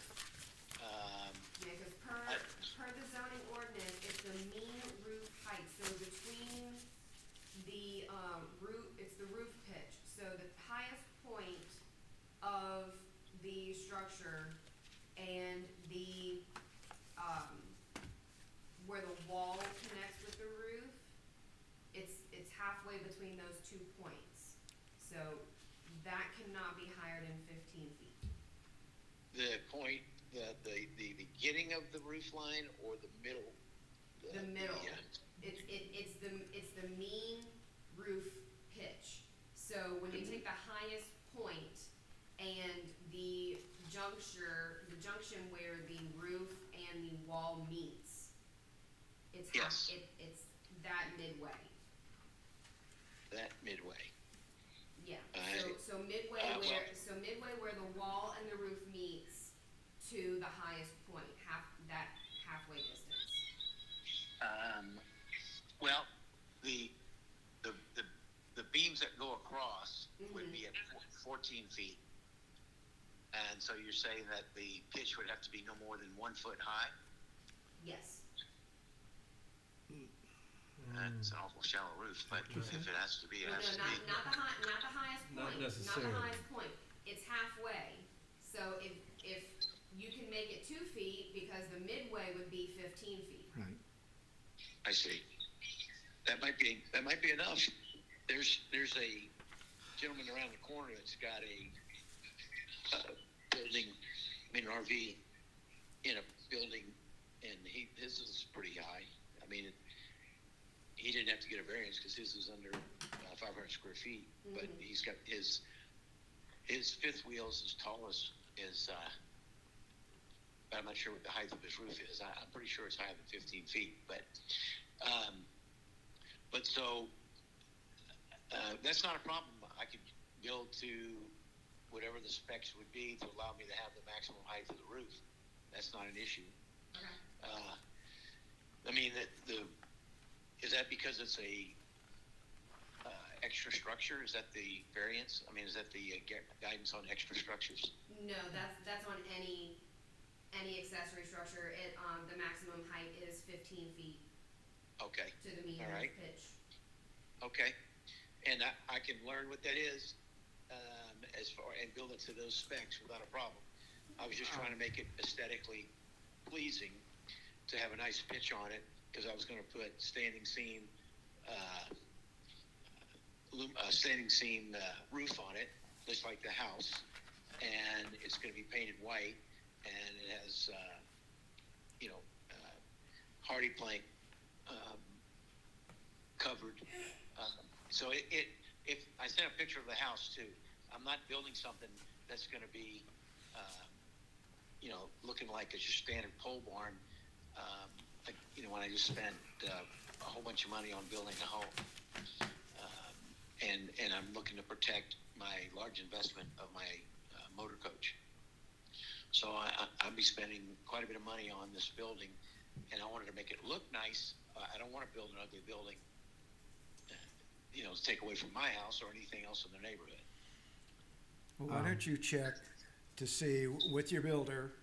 Yeah, because per the zoning ordinance, it's the mean roof height, so between the, roof, it's the roof pitch. So the highest point of the structure and the, where the wall connects with the roof, it's halfway between those 2 points. So that cannot be higher than 15 feet. The point, the beginning of the roof line or the middle? The middle. It's the mean roof pitch. So when you take the highest point and the junction where the roof and the wall meets, it's Yes. it's that midway. That midway. Yeah. I- So midway midway where the wall and the roof meets to the highest point, halfway distance. Well, the beams that go across would be at 14 feet. And so you're saying that the pitch would have to be no more than 1 foot high? Yes. That's an awful shallow roof, but if it has to be, it No, has to not be. the highest point. Not necessarily. Not the highest point. It's halfway. So if you can make it 2 feet, because the midway would be I see. That might be enough. There's a gentleman around the corner that's got a building, an RV in a building, and his is pretty high. I mean, he didn't have to get a variance because his is under 500 square feet, but he's got his fifth wheel is as tall as I'm not sure what the height of his roof is. I'm pretty sure it's higher than 15 feet, but so that's not a problem. I could build to whatever the specs would be to allow me to have the maximum height of the roof. That's not an issue. I mean, is that because it's a extra structure? Is that the variance? I mean, is that the guidance on extra structures? No, that's on any accessory structure. The maximum height is 15 feet. Okay. To the median pitch. Okay, and I can learn what that is, and build it to those specs without a problem. I was just trying to make it aesthetically pleasing to have a nice pitch on it, because I was going to put standing seam roof on it, just like the house, and it's going to be painted white, and it has hardy plank covered. So if I sent a picture of the house too, I'm not building something that's going to be looking like it's your standard pole barn. When I just spent a whole bunch of money on building a home, and I'm looking to protect my large investment of my motor coach. So I'll be spending quite a bit of money on this building, and I wanted to make it look nice. I don't want to build an ugly building, to take away from my house or anything else in the neighborhood. Well, why don't you check to see with your builder,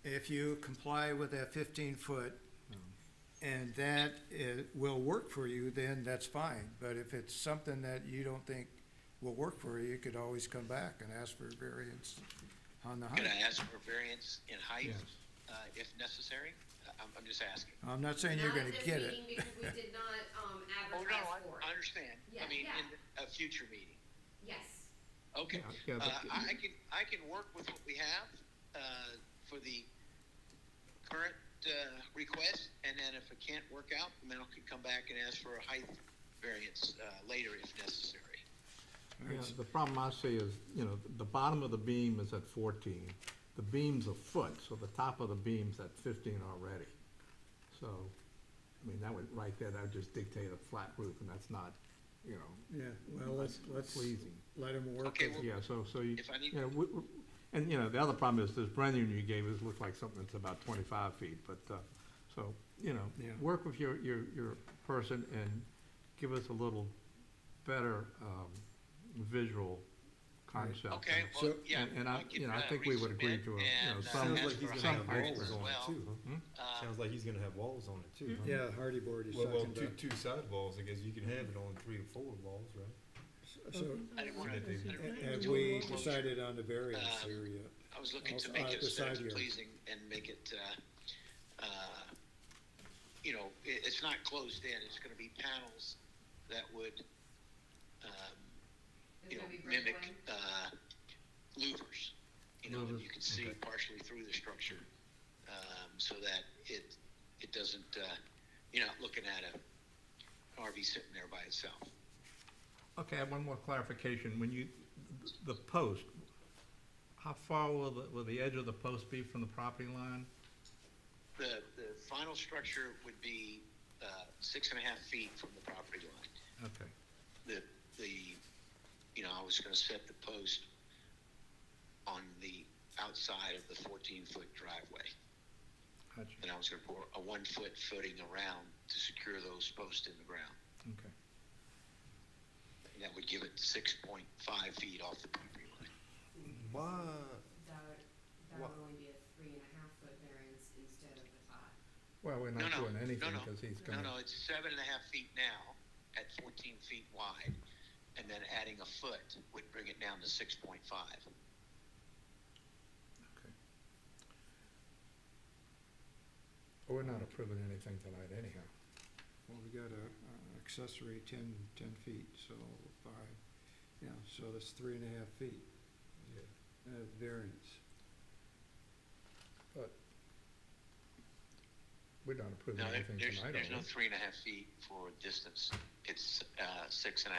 if you comply with that 15-foot, and that will work for you, then that's fine. But if it's something that you don't think will work for you, you could always come back and ask for a variance on the height. Could I ask for a variance in height, if necessary? I'm just asking. I'm not saying you're gonna get it. Not this meeting, because we did not advertise for it. I understand. Yeah, I mean, yeah. in a future meeting. Yes. Okay. Yeah, but- I can work with what we have for the current request, and then if it can't work out, then I could come back and ask for a height variance later if necessary. Yeah, the problem I see is, the bottom of the beam is at 14. The beam's a foot, so the top of the beam's at 15 already. So, I mean, that would, right there, that would just dictate a flat roof, and that's not, Yeah, well, let's pleasing. let him work Okay, with well, it. Yeah, so you, if I need- and, the other problem is this Brendan you gave us looks like something that's about 25 feet, but, so, Yeah. work with your person and give us a little better, visual concept. Okay, well, So- yeah. And I, I can, I think we would agree resubmit to, and, some, Sounds like he's gonna some have height. walls on it well. too, huh? Sounds like he's gonna have walls on it too, huh? Yeah, hardy board is Well, talking about. two side walls, I guess you can have it on 3 or 4 walls, right? So, I didn't want to. have we decided on the variance here yet? I was looking to Also, make it the side aesthetically yard. pleasing and make it, it's not closed in. It's going to be panels that would, It's gonna be mimic breakaway. louvers. That you can see partially through the structure, so that it doesn't. You're not looking at an RV sitting there by itself. Okay, I have one more clarification. When the post, how far will the edge of the post be from the property line? The final structure would be 6.5 feet from the property line. Okay. I was going to set the post on the outside of the 14-foot driveway. Gotcha. And I was going to pour a 1-foot footing around to secure those posts in the ground. Okay. And that would give it 6.5 feet off the property line. Why? That would only be a 3.5-foot variance instead of the 5. Well, we're not doing anything because he's No, gonna. it's 7.5 feet now at 14 feet wide, and then adding a foot would bring it down to 6.5. Okay. Well, we're not approving anything tonight anyhow. well, we got a accessory 10 feet, so 5, yeah, so that's 3.5 feet, variance. But we're not approving No, anything there's tonight, no are we? 3.5 feet for distance. It's 6.5.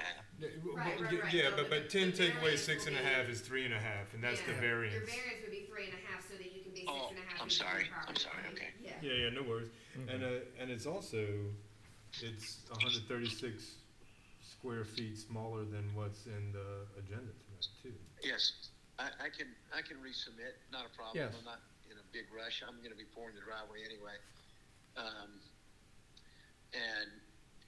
Yeah, no, but the 10 take away variance 6.5 will be- is 3.5, and that's the Yeah. variance. Your variance would be 3.5, so that you can be 6.5. Oh, I'm feet from sorry. the property I'm sorry, line. okay. Yeah. Yeah, no worries. Mhm. And it's also, it's 136 square feet smaller than what's in the agenda tonight, too. Yes, I can resubmit, not a problem. Yes. I'm not in a big rush. I'm gonna be pouring the driveway anyway. And,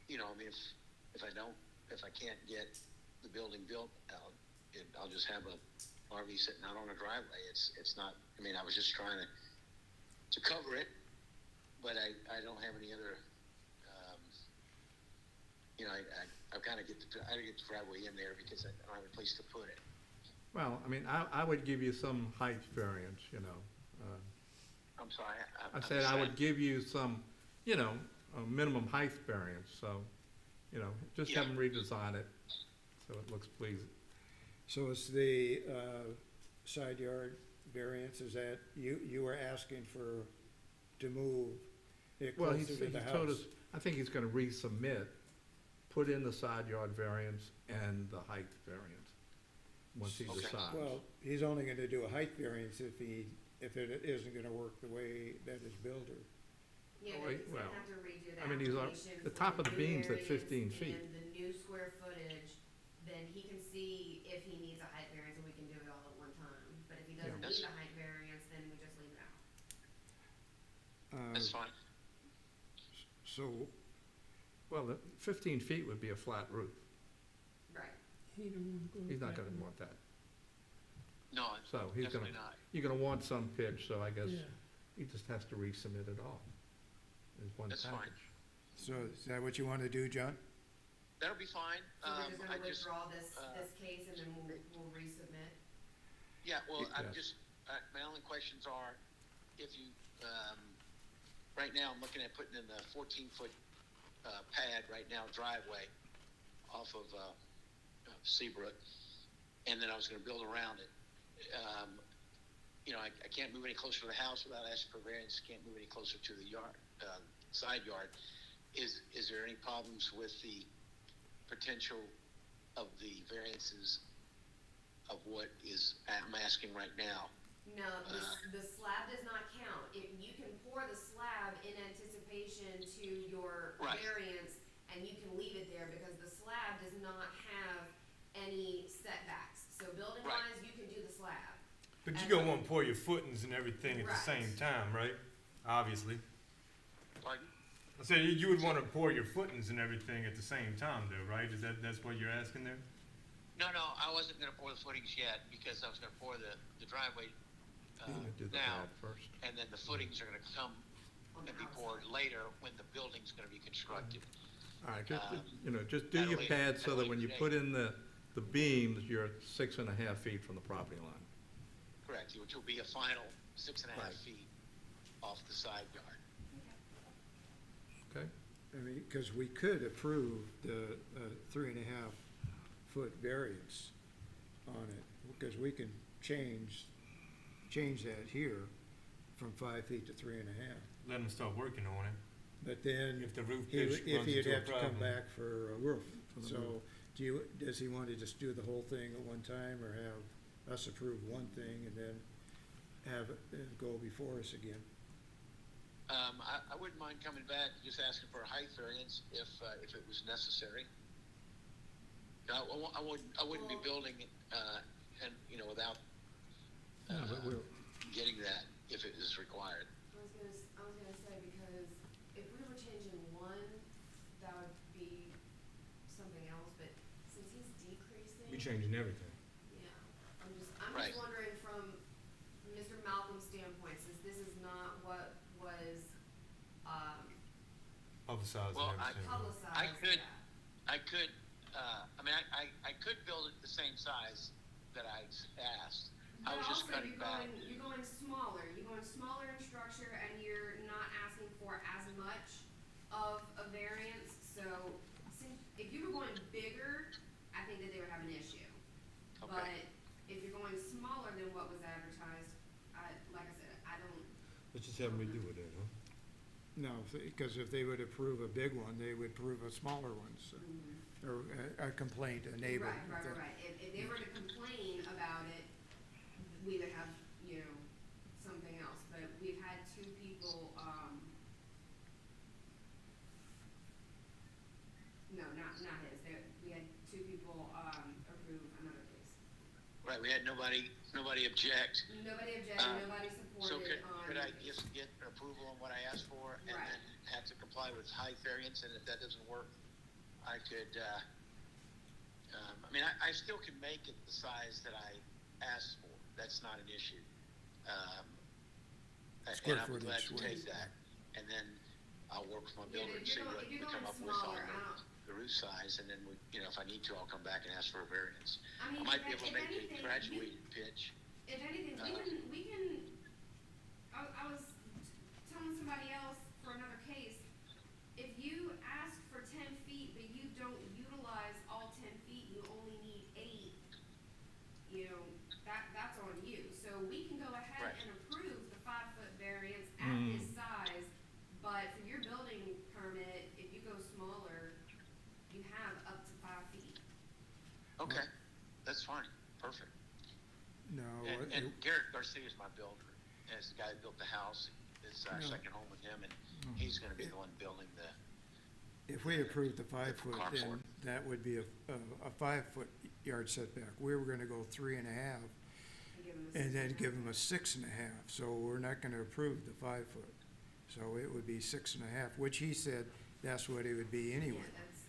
you know, I mean, if I can't get the building built, I'll just have a RV sitting out on a driveway. It's not, I mean, I was just trying to cover it, but I don't have any other, you know, I've gotta get the driveway in there because I don't have a place to put it. Well, I mean, I would give you some height variance, you know. I'm sorry. I said I would give you some, you know, a minimum height variance, so, you know, just have them redesign it so it looks pleasing. So it's the side yard variance, is that, you were asking to move it Well, closer to the house? told us, I think he's gonna resubmit, put in the side yard variance and the height variance, once he decides. Well, he's only gonna do a height variance if it isn't gonna work the way that his builder. Yeah, Oh, but wait, he's gonna well, have to redo the I mean, these are- application the for top of the new beam's at variance 15 feet. And the new square footage, then he can see if he needs a height variance, and we can do it all at one time. But if he doesn't Yeah. need a height variance, then we just leave it out. That's fine. So, Well, the 15 feet would be a flat roof. Right. He don't wanna go He's not back gonna and- want that. No, So he's definitely gonna, not. you're gonna want some pitch, so I guess Yeah. he just has to resubmit it all as one That's fine. package. so is that what you wanna do, John? That'll be fine. So we're just I gonna just, withdraw this case, and then we'll resubmit. yeah, well, I'm Yes. just, my only questions are, if you, right now, I'm looking at putting in the 14-foot pad right now, driveway, off of Seabrook, and then I was gonna build around it. You know, I can't move any closer to the house without asking for variance, can't move any closer to the yard, side yard. Is there any problems with the potential of the variances of what I'm asking right now? No, the slab does not count. You can pour the slab in anticipation to your Right. variance, and you can leave it there because the slab does not have any setbacks. So building wise, you can do the slab. But you gonna wanna pour your footings and everything at the Right. same time, right? Obviously. Pardon? I said you would wanna pour your footings and everything at the same time though, right? That's what you're asking there? No, I wasn't gonna pour the footings yet, because I was gonna pour the driveway You're gonna do the now, pad first. and then the footings are gonna come and be poured later when the building's gonna be constructed. All right, just, Um, you know, just do at a your later- pad at so a that when you later put date. in the beams, you're 6.5 feet from the property line. Correct, which will be a final 6.5 Right. feet off the side yard. Okay? I mean, because we could approve the 3.5-foot variance on it, because we can change that here from 5 feet to 3.5. Let them start working on it. But then, If the roof he pitch would- if runs he'd into a have to come problem. back for a roof. For the So, does he want to just do the whole thing at one time, or have us approve one thing and then have it go before us again? I wouldn't mind coming back, just asking for a height variance if it was necessary. I wouldn't be building it, and, you know, without Yeah, but we'll, getting that if it is required. I was gonna say, because if we were changing one, that would be something else, but since he's decreasing. We changing everything. Yeah, I'm Right. just wondering from Mr. Malcolm's standpoint, since this is not what was, Publicized Well, and everything. publicized. I could, yeah. I mean, I could build it the same size that I asked. I But was just also, cutting you're back. going smaller. You're going smaller in structure, and you're not asking for as much of a variance. So, since, if you were going bigger, I think that they would have an issue. Okay. But if you're going smaller than what was advertised, like I said, I don't. Let's just have them redo it then, huh? No, because if they would approve a big one, they would approve a smaller one, so, or a complaint, a neighbor. Right. If they were to complain about it, we would have, you know, something else. But we've had two people, no, not his. We had two people, approve another case. Right, we had nobody object. Nobody objected, nobody So supported on. could I just get an approval on what I asked for and Right. then have to comply with height variance, and if that doesn't work, I could, I mean, I still can make it the size that I asked for. That's not an issue. Square And I'm glad footage, to right. take that, and then I'll work with my builder and if see you're what going- if we you're come going up with on smaller, I don't- the roof size, and then we, you know, if I need to, I'll come back and ask for a variance. I mean, I might if be able to if make anything, a graduated pitch. If anything, we can, I was telling somebody else for another case, if you ask for 10 feet, but you don't utilize all 10 feet, you only need 8, you know, that's on you. So we can go ahead Right. and approve the 5-foot variance at this size, but for your building permit, if you go smaller, you have up to 5 feet. Okay, that's fine, perfect. No, And Garrett Garcia is my builder, and it's the guy that built the house. It's our No. second home with him, and he's gonna be the one building the, if we approved the 5-foot, carport. then that would be a 5-foot yard setback. We were gonna go 3.5, and then give them a 6.5, so we're not gonna approve the 5-foot. So it would be 6.5, which he said that's what it would be anyway. Yeah, that's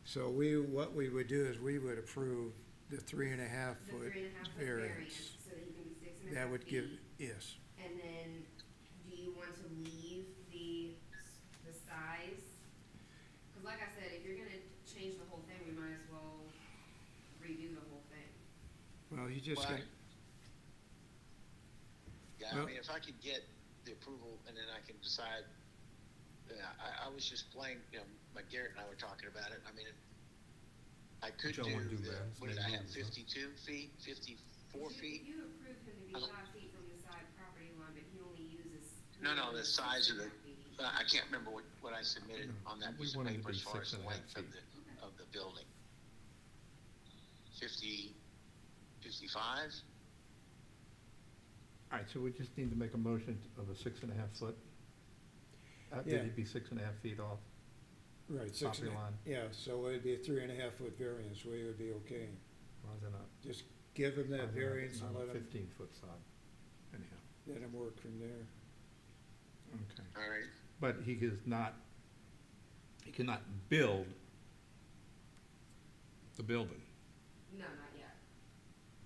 So what we would do is we would approve the 3.5 the foot 3.5 foot variance. so that you can be 6.5 That would give, feet. yes. And then, do you want to leave the size? Cause like I said, if you're gonna change the whole thing, we might as well redo the whole thing. Well, he just Well, got, yeah, I Well- mean, if I could get the approval and then I can decide, I was just playing, you know, like Garrett and I were talking about it, I mean, I could What y'all wanna do, the, man? what did I have, Main buildings, huh? 52 feet, 54 feet? You approved him to be I don't- 5 feet from the side property line, but he only uses. No, the size of the, 6.5 feet. I can't remember what I submitted on that We piece of wanted to paper be as far as the 6.5 length feet. of the building. 55? All right, so we just need to make a motion of a 6.5 foot? Did Yeah. he be 6.5 feet off? right, Property 6.5. line. Yeah, so it'd be a 3.5 foot variance, we would be okay. Why is it not? Just give him that variance and let him, 15-foot side, anyhow, let him work from there. okay. All right. But he cannot build the building. No, not yet.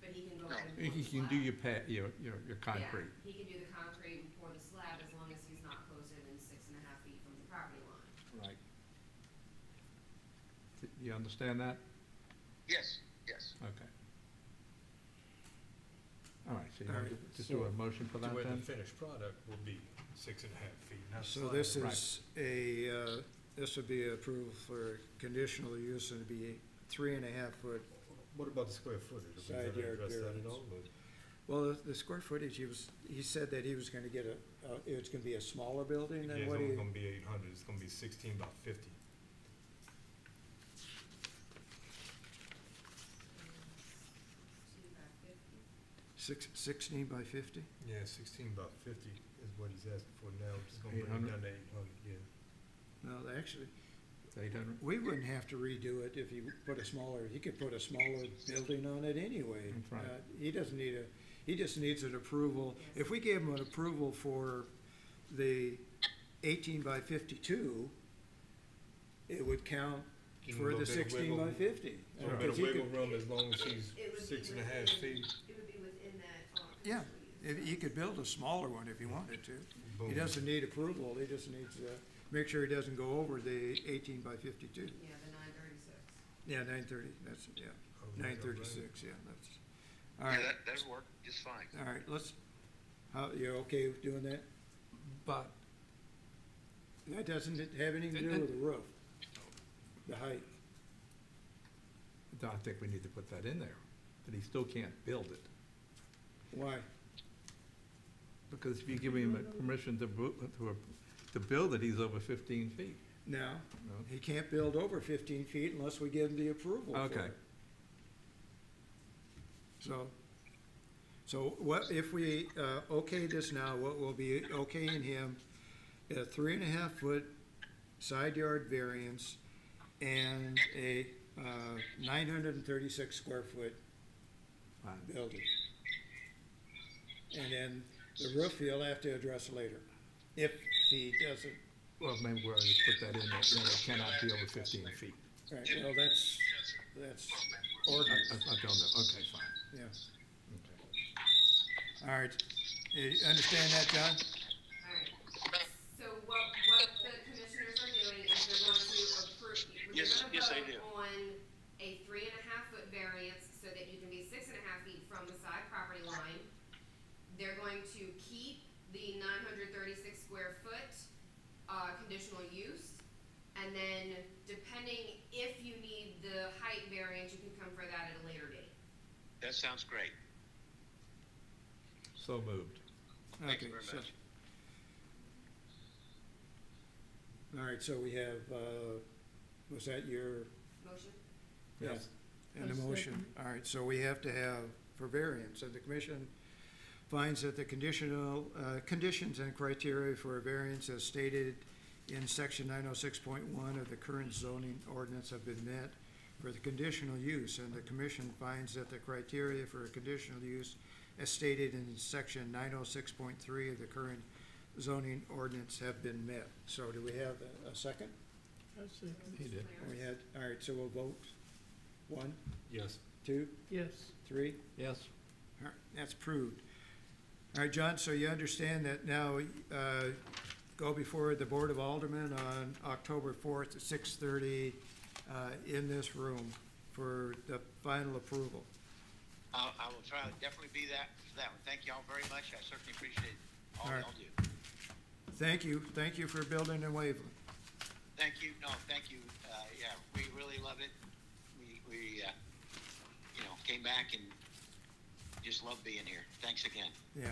But he can go No. ahead and pour He the can do slab. your concrete. Yeah, he can do the concrete and pour the slab as long as he's not closer than 6.5 feet from the property line. Right. You understand that? Yes. Okay. All right, so you All want right, to just do a so- motion for that The way the then? finished product will be 6.5 feet. not So slab. this Right. is this would be approved for conditional use, and it'd be 3.5 foot. What about the square footage? Are we Side gonna yard address that at variance. all, or- Well, the square footage, he said that he was gonna get it's gonna be a smaller building Yeah, than it's what only he, gonna be 800, it's gonna be 16 by 50. 16 by 50? Yeah, 16 by 50 is what he's asking for now, which is gonna bring it 800? down to 800, yeah. No, actually, It's 800? we wouldn't have to redo it if he put he could put a smaller building on it anyway. That's right. He just needs an approval. If we gave him an approval for the 18 by 52, it would count Give him a for little the bit of 16 by wiggle- 50. A little bit Because of he could- wiggle room as long as he's It would be 6.5 within- feet. It would be within that, Yeah, conditional use. he could build a smaller one if he wanted to. He Boom. doesn't need approval, he just needs to make sure he doesn't go over the 18 by 52. Yeah, the 936. Yeah, 930, that's, yeah, Oh, that's all right. 936, yeah, that's, all Yeah, right, that'll work just fine. all right, you're okay with doing that? But That doesn't have anything to do with the roof. the height. I think we need to put that in there, that he still can't build it. Why? Because if you give him permission to build it, he's over 15 feet. No, No? he can't build over 15 feet unless we give him the approval for Okay. it. So what, if we, okay this now, what will be okaying him, a 3.5 foot side yard variance and a, 936 square foot Fine. building. And then the roof he'll have to address later, if he doesn't. Well, maybe we'll just put that in there, that it cannot be over 15 feet. Right, well, that's ordinance, I don't know, okay, fine. yeah. Okay. All right, you understand that, John? Alright, so what the commissioners are doing is they're going to approve, Yes, they're yes, I gonna do. vote on a 3.5 foot variance so that you can be 6.5 feet from the side property line. They're going to keep the 936 square foot, conditional use. And then depending if you need the height variance, you can come for that at a later date. That sounds great. So moved. Thank you Okay, very so- much. All right, so we have, was that your? Motion? Yes. And the A motion, second. all right, so we have to have for variance, and the commission finds that the conditional, conditions and criteria for a variance as stated in section 906.1 of the current zoning ordinance have been met for the conditional use, and the commission finds that the criteria for a conditional use as stated in section 906.3 of the current zoning ordinance have been met. So do we have a second? I second. He did. We had, all right, so we'll vote. 1, Yes. 2, Yes. 3? Yes. All right, that's approved. All right, John, so you understand that now, go before the Board of Aldermen on October 4th at 6:30 in this room for the final approval. I will try to definitely be that for that one. Thank you all very much. I certainly appreciate all All right. y'all do. Thank you for building in Waveland. Thank you. No, thank you. Yeah, we really love it. We came back and just love being here. Thanks again. Yeah,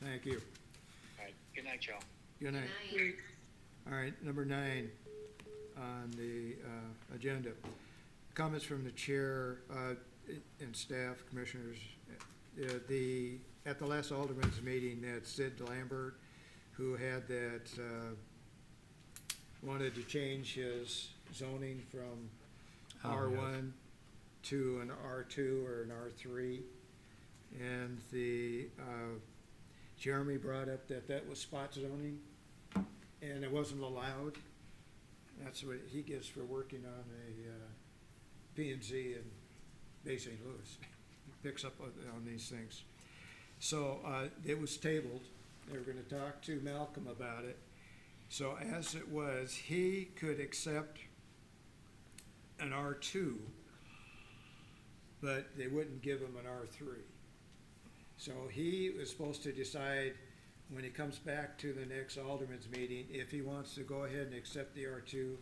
thank you. All right. Good night, y'all. Good night. Night. All right, number 9 on the agenda. Comments from the chair and staff, commissioners. At the last Alderman's meeting, that Sid Lambert, who had that, wanted to change his zoning from R1 to an R2 or an R3. And Jeremy brought up that was spot zoning, and it wasn't allowed. That's what he gets for working on a P&Z in Bay St. Louis. He picks up on these things. So it was tabled. They were gonna talk to Malcolm about it. So as it was, he could accept an R2, but they wouldn't give him an R3. So he was supposed to decide when he comes back to the next Alderman's meeting if he wants to go ahead and accept the R2,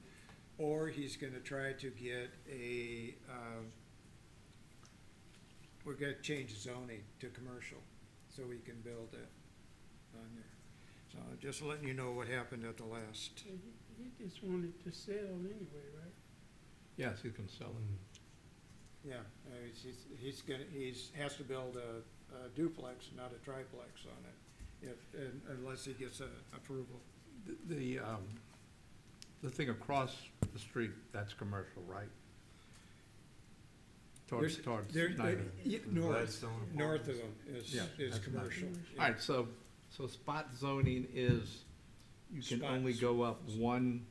or he's gonna try to get we're gonna change zoning to commercial, so we can build it on there. So just letting you know what happened at the last. He just wanted to sell anyway, right? Yes, you can sell it. Yeah, he has to build a duplex, not a triplex on it, unless he gets approval. The thing across the street, that's commercial, right? Towards There- 90. North of them Yeah, is that's commercial. All right, so spot zoning is, you can only Spots. go up one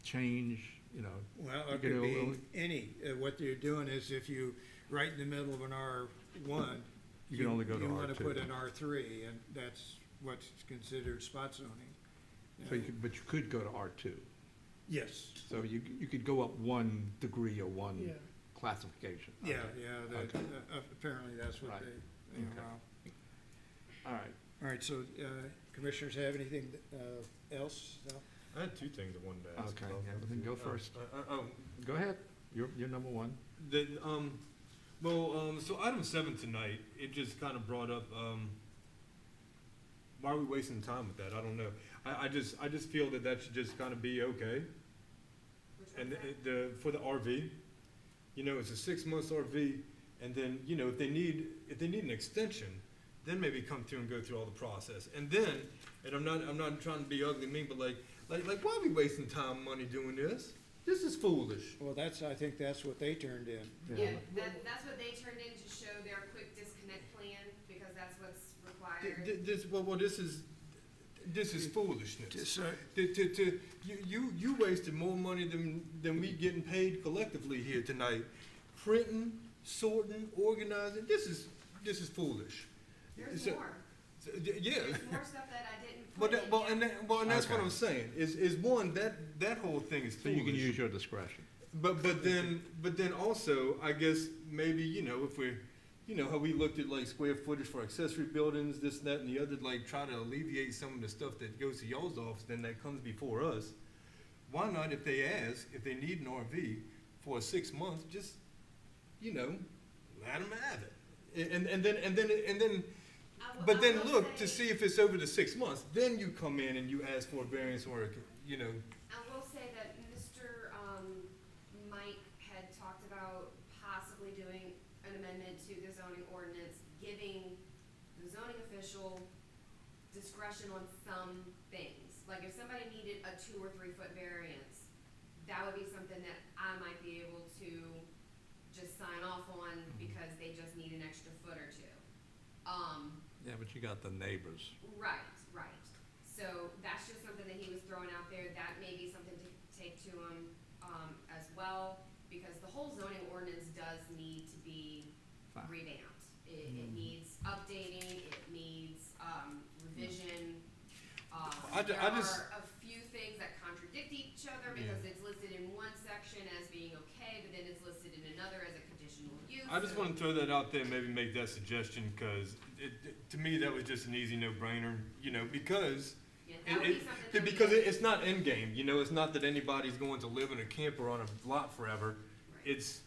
change, Well, You it can could be only- any, what you're doing is if you, right in the middle of an R1. You can only go to You wanna R2. put an R3, and that's what's considered spot zoning. but you could go to R2. Yes. So you could go up one degree or one Yeah. classification. Yeah, Okay. yeah, Okay. apparently that's what Right. they Okay. allow. All right. All right, so, commissioners have anything, else? No? I had two things I wanted to ask Okay, about. yeah, then go first. Oh, Go ahead, you're number one. so item 7 tonight, it just kind of brought up, why are we wasting time with that? I don't know. I just feel that should just kind of be okay. And for the RV, it's a 6 months RV, and then, if they need an extension, then maybe come through and go through all the process. And then, and I'm not trying to be ugly mean, but like, why are we wasting time, money doing this? This is foolish. Well, I think that's what they turned in. Yeah, that's what they turned in to show their quick disconnect plan, because that's what's required. This is foolishness. Just, You wasted more money than we getting paid collectively here tonight. Printing, sorting, organizing, this is foolish. There's So- more. Yeah. There's more stuff that I didn't put in And that's what Okay. I'm saying, is one, that whole thing is So foolish. you can use your discretion. But then also, I guess, maybe, if we're, how we looked at like square footage for accessory buildings, this, that, and the other, like try to alleviate some of the stuff that goes to y'all's office, then that comes before us. Why not, if they need an RV for 6 months, just, let them have it. And then, but then look to see if it's over the 6 months, then you come in and you ask for a variance or, I will say that Mr. Mike had talked about possibly doing an amendment to the zoning ordinance, giving the zoning official discretion on some things. Like if somebody needed a 2 or 3 foot variance, that would be something that I might be able to just sign off on because they just need an extra foot or 2. Yeah, but you got the neighbors. Right. So that's just something that he was throwing out there. That may be something to take to him, as well, because the whole zoning ordinance does need to be revamped. It needs updating, it needs, revision. There are a few things that contradict each other because it's listed in one section as being okay, but then it's listed in another as a conditional use. I just want to throw that out there and maybe make that suggestion, because to me, that was just an easy no-brainer, because that would be something that we- it's not end game, it's not that anybody's going to live in a camper on a lot forever. It's,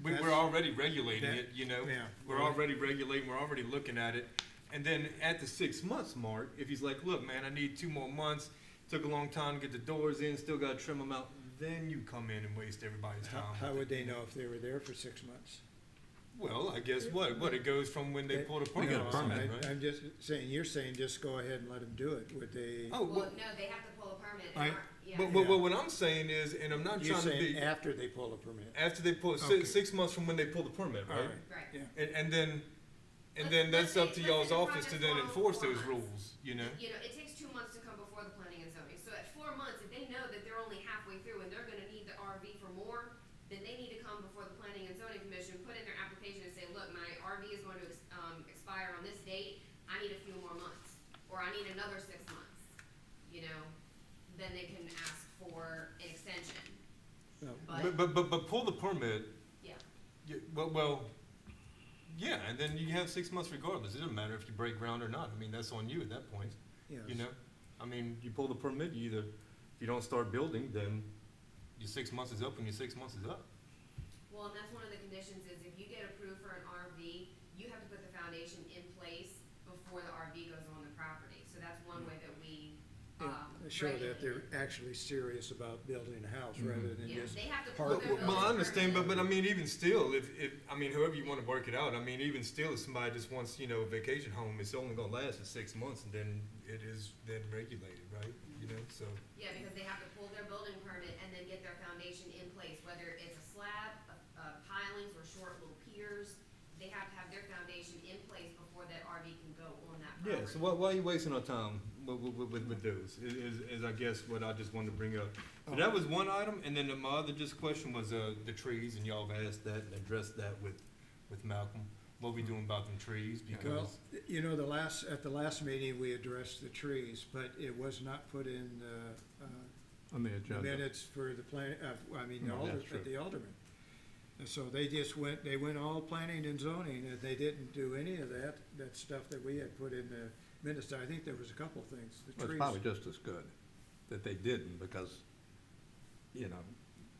we're already regulating it, yeah. we're already regulating, we're already looking at it. And then at the 6 months mark, if he's like, look, man, I need 2 more months, took a long time to get the doors in, still gotta trim them out, then you come in and waste everybody's time. How would they know if they were there for 6 months? Well, I guess it goes from when they pull the permit. get a permit, right? I'm just saying, you're saying just go ahead and let them do it. Would they? Oh, Well, no, they have to pull a permit. Yeah. But what I'm saying is, and I'm not You're trying to saying be, after they pull a permit? after they pull, Okay. 6 months from when they pull the permit, All right? Right. Yeah. And then Let's that's up to say y'all's the office to project's then going on enforce 4 those months. rules, It takes 2 months to come before the planning and zoning. So at 4 months, if they know that they're only halfway through and they're gonna need the RV for more, then they need to come before the planning and zoning commission, put in their application and say, look, my RV is going to expire on this date, I need a few more months, or I need another 6 months, then they can ask for an extension. But pull the permit, Yeah. yeah, and then you have 6 months regardless. It doesn't matter if you break ground or not. I mean, that's on you at that point. Yes. I mean, you pull the permit, if you don't start building, then your 6 months is up when your 6 months is up. Well, and that's one of the conditions is if you get approved for an RV, you have to put the foundation in place before the RV goes on the property. So that's one way that we, Show that regulate they're it. actually serious about building a house rather than Yeah, just they have to park. pull their building Well, I understand, permit. but I mean, even still, if however you want to work it out, I mean, even still, if somebody just wants, a vacation home, it's only gonna last for 6 months, and then it is then regulated, right? So. Yeah, because they have to pull their building permit and then get their foundation in place, whether it's a slab, pilings, or short little piers. They have to have their foundation in place before that RV can go on that property. Yeah, so why are you wasting our time with those, is I guess what I just wanted to bring up. So that was one item, and then my other just question was, the trees, and y'all have asked that and addressed that with Malcolm. What we doing about them trees, Well, because, at the last meeting, we addressed the trees, but it was not put in On the the agenda. minutes for the plan, No, that's true. the alderman. And so they just they went all planning and zoning, and they didn't do any of that stuff that we had put in the minutes. I think there was a couple things, the Well, it's trees. probably just as good. that they didn't, because, you know,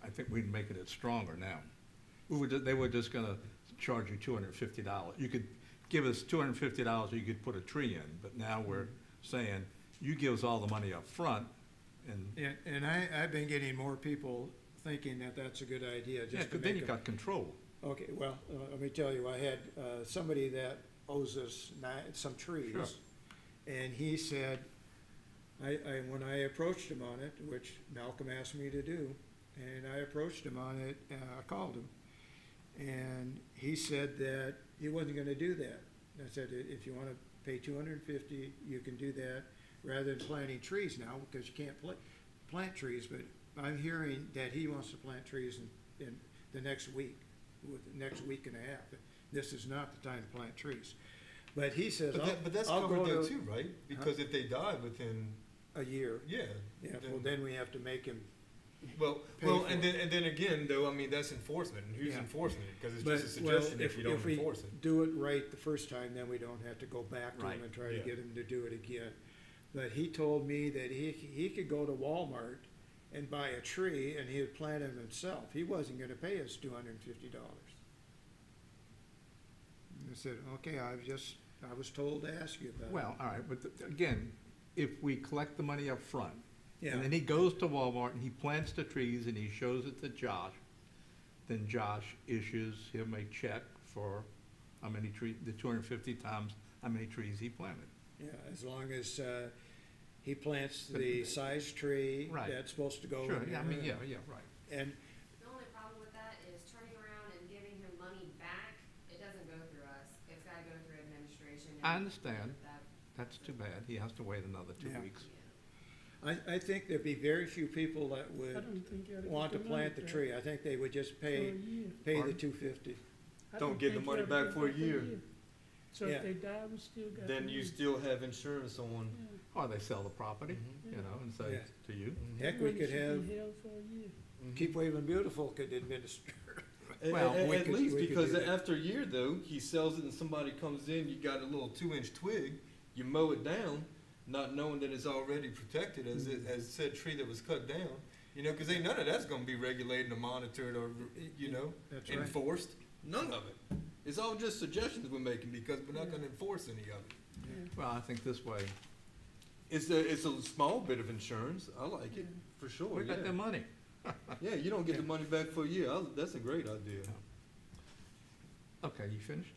I think we'd make it stronger now. They were just gonna charge you $250. You could give us $250, or you could put a tree in, but now we're saying, you give us all the money up front, and, And I've been getting more people thinking that that's a good idea, yeah, just to 'cause then make you them. got control. Okay, well, let me tell you, I had, somebody that owes us some trees. Sure. And he said, when I approached him on it, which Malcolm asked me to do, and I approached him on it, I called him. And he said that he wasn't gonna do that. I said, if you wanna pay $250, you can do that, rather than planting trees now, because you can't plant trees, but I'm hearing that he wants to plant trees in the next week, the next week and a half. This is not the time to plant trees. But he says, But that's I'll covered go though to too, right? Because if they die within, a year. yeah. Yeah, well, then we have to make him, Well, pay well, for and it. then again, though, I mean, that's enforcement, and who's Yeah. enforcing it? Because it's but, just a well, suggestion if you if don't we enforce it. do it right the first time, then we don't have to go back to him Right. and try to Yeah. get him to do it again. But he told me that he could go to Walmart and buy a tree and he would plant it himself. He wasn't gonna pay us $250. I said, okay, I was told to ask you about it. Well, all right, but again, if we collect the money up front, Yeah. and then he goes to Walmart and he plants the trees and he shows it to Josh, then Josh issues him a check for how many trees, the 250 times how many trees he planted. Yeah, as long as, he plants the size tree Right. that's supposed to go Sure, in yeah, I there. mean, yeah, right. And, The only problem with that is turning around and giving him money back, it doesn't go through us, it's gotta go through administration. I and understand. that- That's too bad. He has to wait another 2 Yeah. weeks. I think there'd be very few people that I would don't think you ought to want to get the money plant the back tree. I think they would just for a pay year. the Pardon? $250. I Don't get the think you money ought to back get for a back year. So Yeah. if they die, we still got the Then you money. still have insurance on. Yeah. Or they sell the property, you know, and say Yeah. to you. Heck, we Money could should have, be held for a year. Keep Waveland Beautiful could administer. Well, we At could- least, we could because do that. after a year though, he sells it and somebody comes in, you got a little 2-inch twig, you mow it down, not knowing that it's already protected as said tree that was cut down. You know, because ain't none of that's gonna be regulated or monitored or, you know, That's right. enforced. None of it. It's all just suggestions we're making because we're not gonna enforce any of it. Well, I think this way, It's a small bit of insurance. I like it, for sure, we got yeah. the money. Yeah, you don't get the Yeah. money back for a year. That's a great idea. Okay, you finished?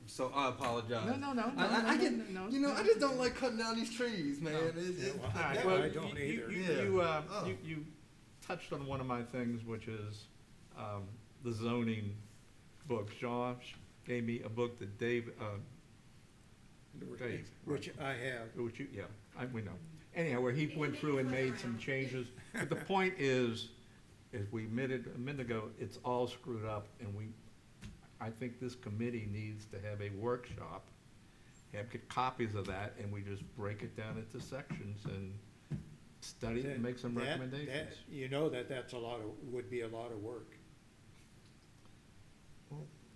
So I apologize. No, I get, no. you know, I just don't like cutting down these trees, man. All right, that- well, I don't either. Yeah. You touched on one of my things, which is, the zoning books. Josh gave me a book that Dave, Which I have. which you, yeah, we know. Anyhow, where he went through and made some changes. But the point is, as we admitted a minute ago, it's all screwed up, and I think this committee needs to have a workshop, get copies of that, and we just break it down into sections and study it and make some recommendations. You know that's would be a lot of work.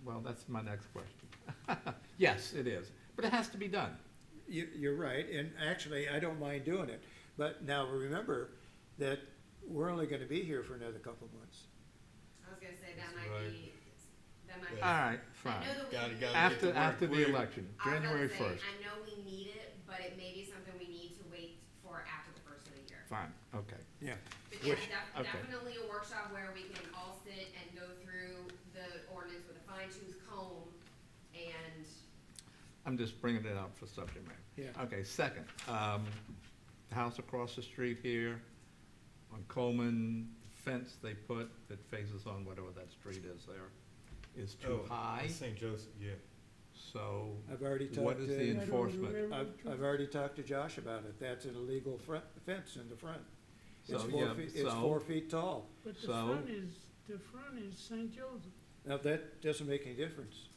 Well, that's my next question. Yes, it is, but it has to be done. You're right, and actually, I don't mind doing it. But now remember that we're only gonna be here for another couple of months. I was gonna say, that That's might right. be, that might be. All right, I fine. know that we Gotta need get After, to work after the quick. election, I was gonna January say, 1st. I know we need it, but it may be something we need to wait for after the first of the year. Fine, okay. Yeah. But yeah, okay. definitely a workshop where we can all sit and go through the ordinance with a fine tooth comb and I'm just bringing it up for subject matter. Yeah. Okay, second, the house across the street here on Coleman, fence they put that faces on whatever that street is there is too high, St. Joseph, yeah. so I've already what talked is the to, enforcement? I've already talked to Josh about it. That's an illegal fence in the front. It's So, 4 yeah, feet, it's so- 4 feet tall. But the So- front is St. Joseph. Now, that doesn't make any difference.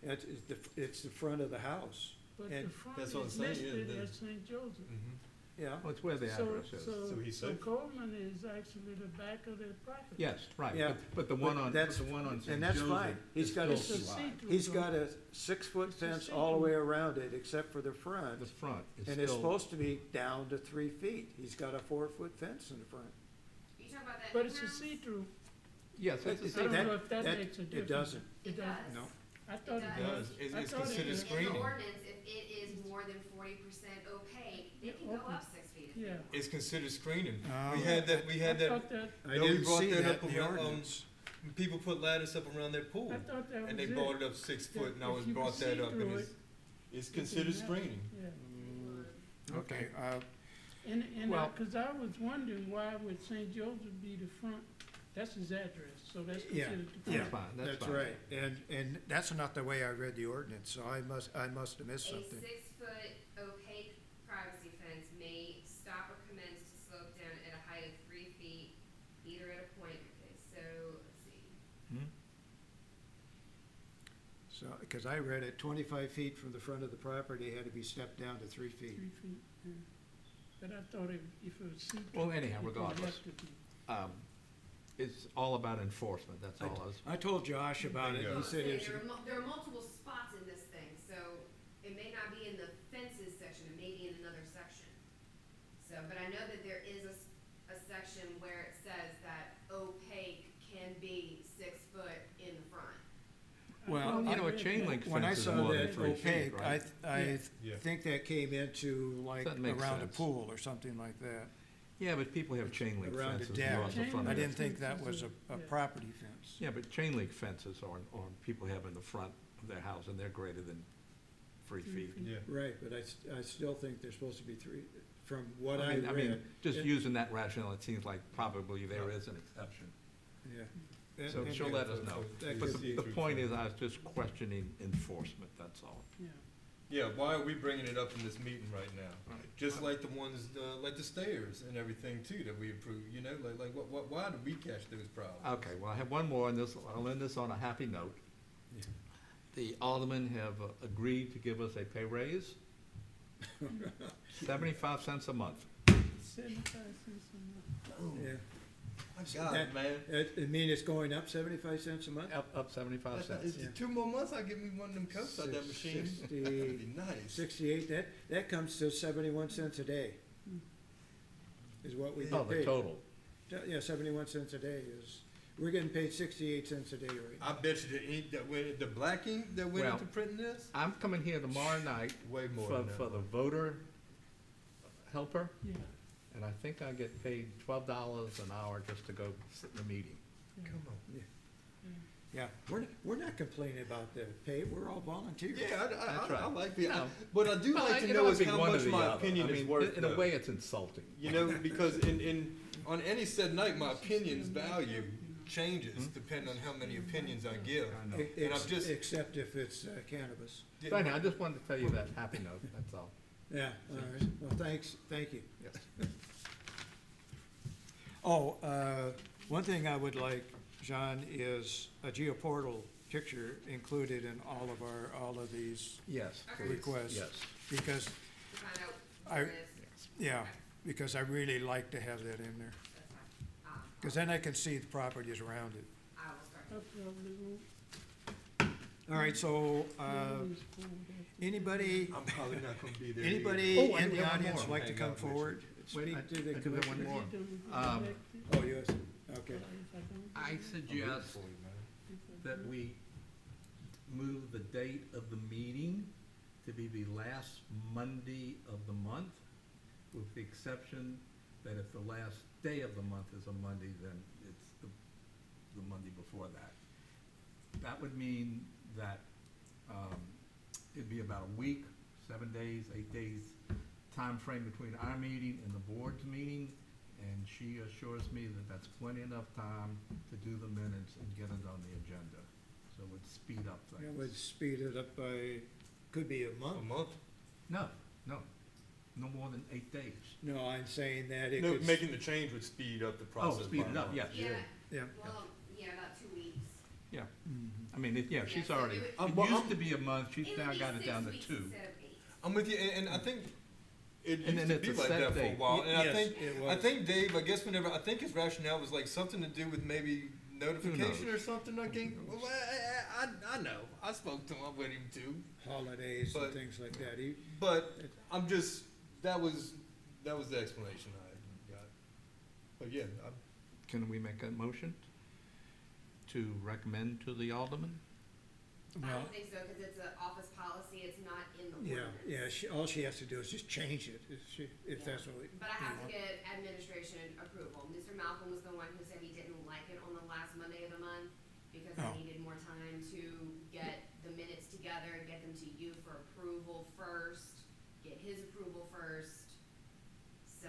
It's the front of the house. But And the front that's what I'm is saying, yeah, listed the- as St. Joseph. Mhm. Yeah. Well, it's where the address is. So he's So safe? Coleman is actually the back of their property. Yes, right, Yeah. but the one on, that's- St. and that's Joseph fine. He's is got a still It's a too wide. see-through He's door. got a 6-foot It's a fence all the way see-through. around it, except for the front. The front is And it's still, supposed to be down to 3 feet. He's got a 4-foot fence in the front. Are you talking about that But new it's a house? see-through. yes, it's a I don't see-through. know if that makes a difference. It doesn't. It does. No. I thought It it does. was. It's I thought it considered was- In screening. the ordinance, if it is more than 40% opaque, it can go open. up 6 feet. if Yeah. they want. It's considered screening. Oh. We had that, I thought that, I No, we didn't brought see that that up in the around, ordinance. people put ladders up around their pool. I thought that was And they it. brought it up 6 foot, and I If was you brought could that see up, and through it's it considered matter. screening. Yeah. Okay, And, Well- cause I was wondering why would St. Joseph be the front? That's his address, so that's yeah, considered the yeah, front. fine, that's that's fine. right. And that's not the way I read the ordinance, so I must have missed A something. 6-foot opaque privacy fence may stop or commence to slope down at a height of 3 feet, either at a point, okay, so, let's see. So, because I read it, 25 feet from the front of the property had to be stepped down to 3 feet. 3 feet, yeah. But I thought if it was see-through. Well, anyhow, it would regardless. have to be. It's all about enforcement, that's all I was. I told Josh about it, Bingo. he said it's, There are multiple spots in this thing, so it may not be in the fences section, it may be in another section. So, but I know that there is a section where it says that opaque can be 6 foot in the front. well, You know, a read chain that. link when I fence is saw more than that 3 feet, opaque, right? Yeah. think that came into like That makes around a sense. pool or something like that. Yeah, but people have chain link Around a fences deck. across the Chain front I of link didn't their. think that was a Yeah. property fence. Yeah, but chain link fences are people have in the front of their house, and they're greater than 3 feet. Yeah. Right, but I still think they're supposed to be 3, from what I I mean, read. just Yeah. using that rationale, it seems like probably there is an exception. Yeah. So And- she'll let us know. That But could the point is, I was just questioning enforcement, that's all. Yeah. Yeah, why are we bringing it up in this meeting right now? Right. Just like the ones, like the stairs and everything too that we approved, you know, like why did we catch those problems? Okay, well, I have one more, and I'll end this on a happy note. Yeah. The aldermen have agreed to give us a pay raise, 75 cents a month. 75 cents a month. Yeah. My So God, that- man. It mean it's going up 75 cents a month? Up 75 cents. It's Yeah. 2 more months, I'll get me one of them coats out that machine. 60 That'd be nice. 68, that comes to 71 cents a day. Is what we Oh, get the paid. total. Yeah, 71 cents a day is, we're getting paid 68 cents a day right now. I bet you the ink that went, the black ink that went Well, into printing this, I'm coming here tomorrow night way more for, than that. for the voter helper, Yeah. and I think I get paid $12 an hour just to go sit in the meeting. Come on. Yeah, we're not complaining about the pay, we're all volunteers. Yeah, That's I right. like the, No. but I do Well, like to you know it'd is be how one or much the my other. opinion I is mean, worth. in a though. way, it's insulting. You know, because on any said night, my opinion's value changes depending on how many opinions I give. I know. And I'm just, Except if it's cannabis. So anyhow, I just wanted to tell you that happy note, that's all. Yeah, all right, well, thank you. Yes. Oh, one thing I would like, John, is a geoportal picture included in all of these Yes. Okay. please. requests. Yes. Because, To find out I- where it is. yeah, because I really like to have that in there. That's fine. Because then I can see the properties around it. I will start. I probably won't. All right, so, Always pull that. anybody, I'm probably not gonna be there. anybody Oh, I in do the have one audience more. like to Hang come out with you. forward? Wait, Speak to the I do have one commissioners? more. Is it Um, elected? Oh, yes, okay. If I don't, I suggest if I that don't. we move the date of the meeting to be the last Monday of the month, with the exception that if the last day of the month is a Monday, then it's the Monday before that. That would mean that, it'd be about a week, 7 days, 8 days time frame between our meeting and the board's meeting, and she assures me that that's plenty enough time to do the minutes and get it on the agenda. So it would speed up That things. would speed it up by, could be a A month. month? No more than 8 days. No, I'm saying that it No, could. making the change would speed up the Oh, process. speed by it a up, month. yes. Yeah, Yeah. well, yeah, about 2 weeks. Yeah, Mhm. I mean, yeah, she's so already, it it would- used to be a month, she's It now would be got it 6 down to weeks 2. instead of 8. I'm with you, and I think It And used then to be it's a like set that for a date. while, and Yes, it I was. think Dave, I think his rationale was like something to do with maybe notification or something. I can't. Well, I know. I spoke to him with him too, Holidays and But- things like that. but I'm just that was the explanation I got. But yeah, Can we make a motion to recommend to the alderman? I Well, don't think so, cause it's an office policy, it's not in the yeah, ordinance. all she has to do is just change it, if that's what we But I have to want. get administration approval. Mr. Malcolm was the one who said he didn't like it on the last Monday of the month because Oh. I needed more time to get the minutes together, get them to you for approval first, get his approval first. So,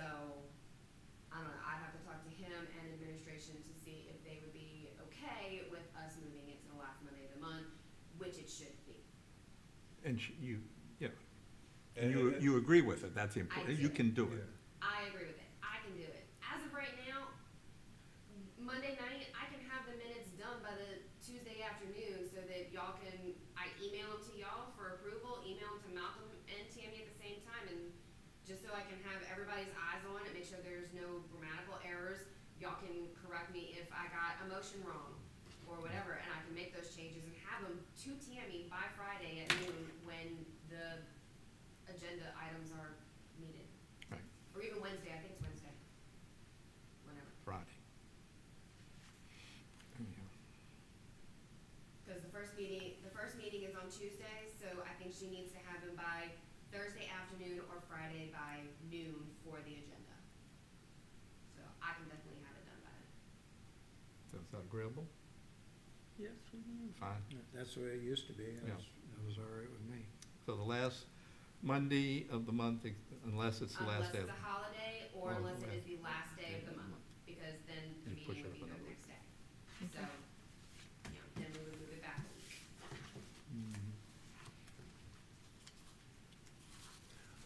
I don't know, I'd have to talk to him and administration to see if they would be okay with us moving it to the last Monday of the month, which it should be. And you, yeah, And- you agree with it, that's important, you do. can do it. I agree with it. I can do it. As of right now, Monday night, I can have the minutes done by the Tuesday afternoon so that y'all can, I email them to y'all for approval, email them to Malcolm and Tammy at the same time, and just so I can have everybody's eyes on it, make sure there's no grammatical errors. Y'all can correct me if I got a motion wrong or whatever, and I can make those changes and have them to Tammy by Friday at noon when the agenda items are needed. Right. Or even Wednesday, I think it's Wednesday. Whenever. Friday. Because the first meeting is on Tuesday, so I think she needs to have them by Thursday afternoon or Friday by noon for the agenda. So I can definitely have it done by then. So is that agreeable? Yes, we can. Fine. That's the way it used to be. Yeah. That was all right with me. So the last Monday of the month, unless it's the last day. Unless it's a holiday or Or unless the it is last the last day of the month, because then the You push meeting it would up be the another next day. So, then we would move it back a week.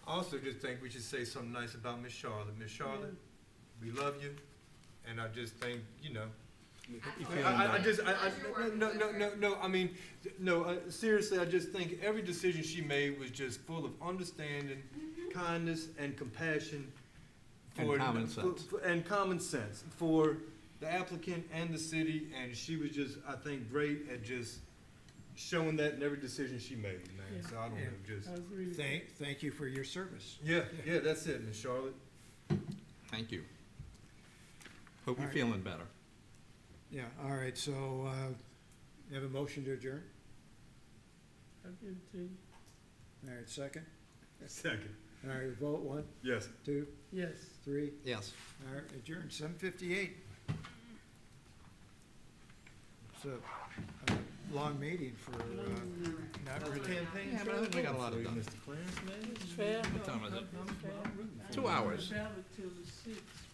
I also just think we should say something nice about Miss Charlotte. Miss Charlotte, we love you, and I just think, you know, I mean, seriously, I just think every decision she made was just full of understanding, kindness, and compassion. And common sense. And common sense for the applicant and the city, and she was just, I think, great at just showing that in every decision she made, man. Yeah. So I don't know, just, I agree with that. Thank you for your service. yeah, that's it, Miss Charlotte. Thank you. Hope you're All right. feeling better. Yeah, all right, so, you have a motion to adjourn? I'll give it to you. All right, second? Second. All right, vote, 1, Yes. 2, Yes. 3. Yes. All right, adjourned, 7:58. It's a long meeting for, not really. Campaign Yeah, but I think we got a lot of done. Mr. Clarence, man. It's fair. What time is it? It's fair. 2 hours. We'll have it till the 6th.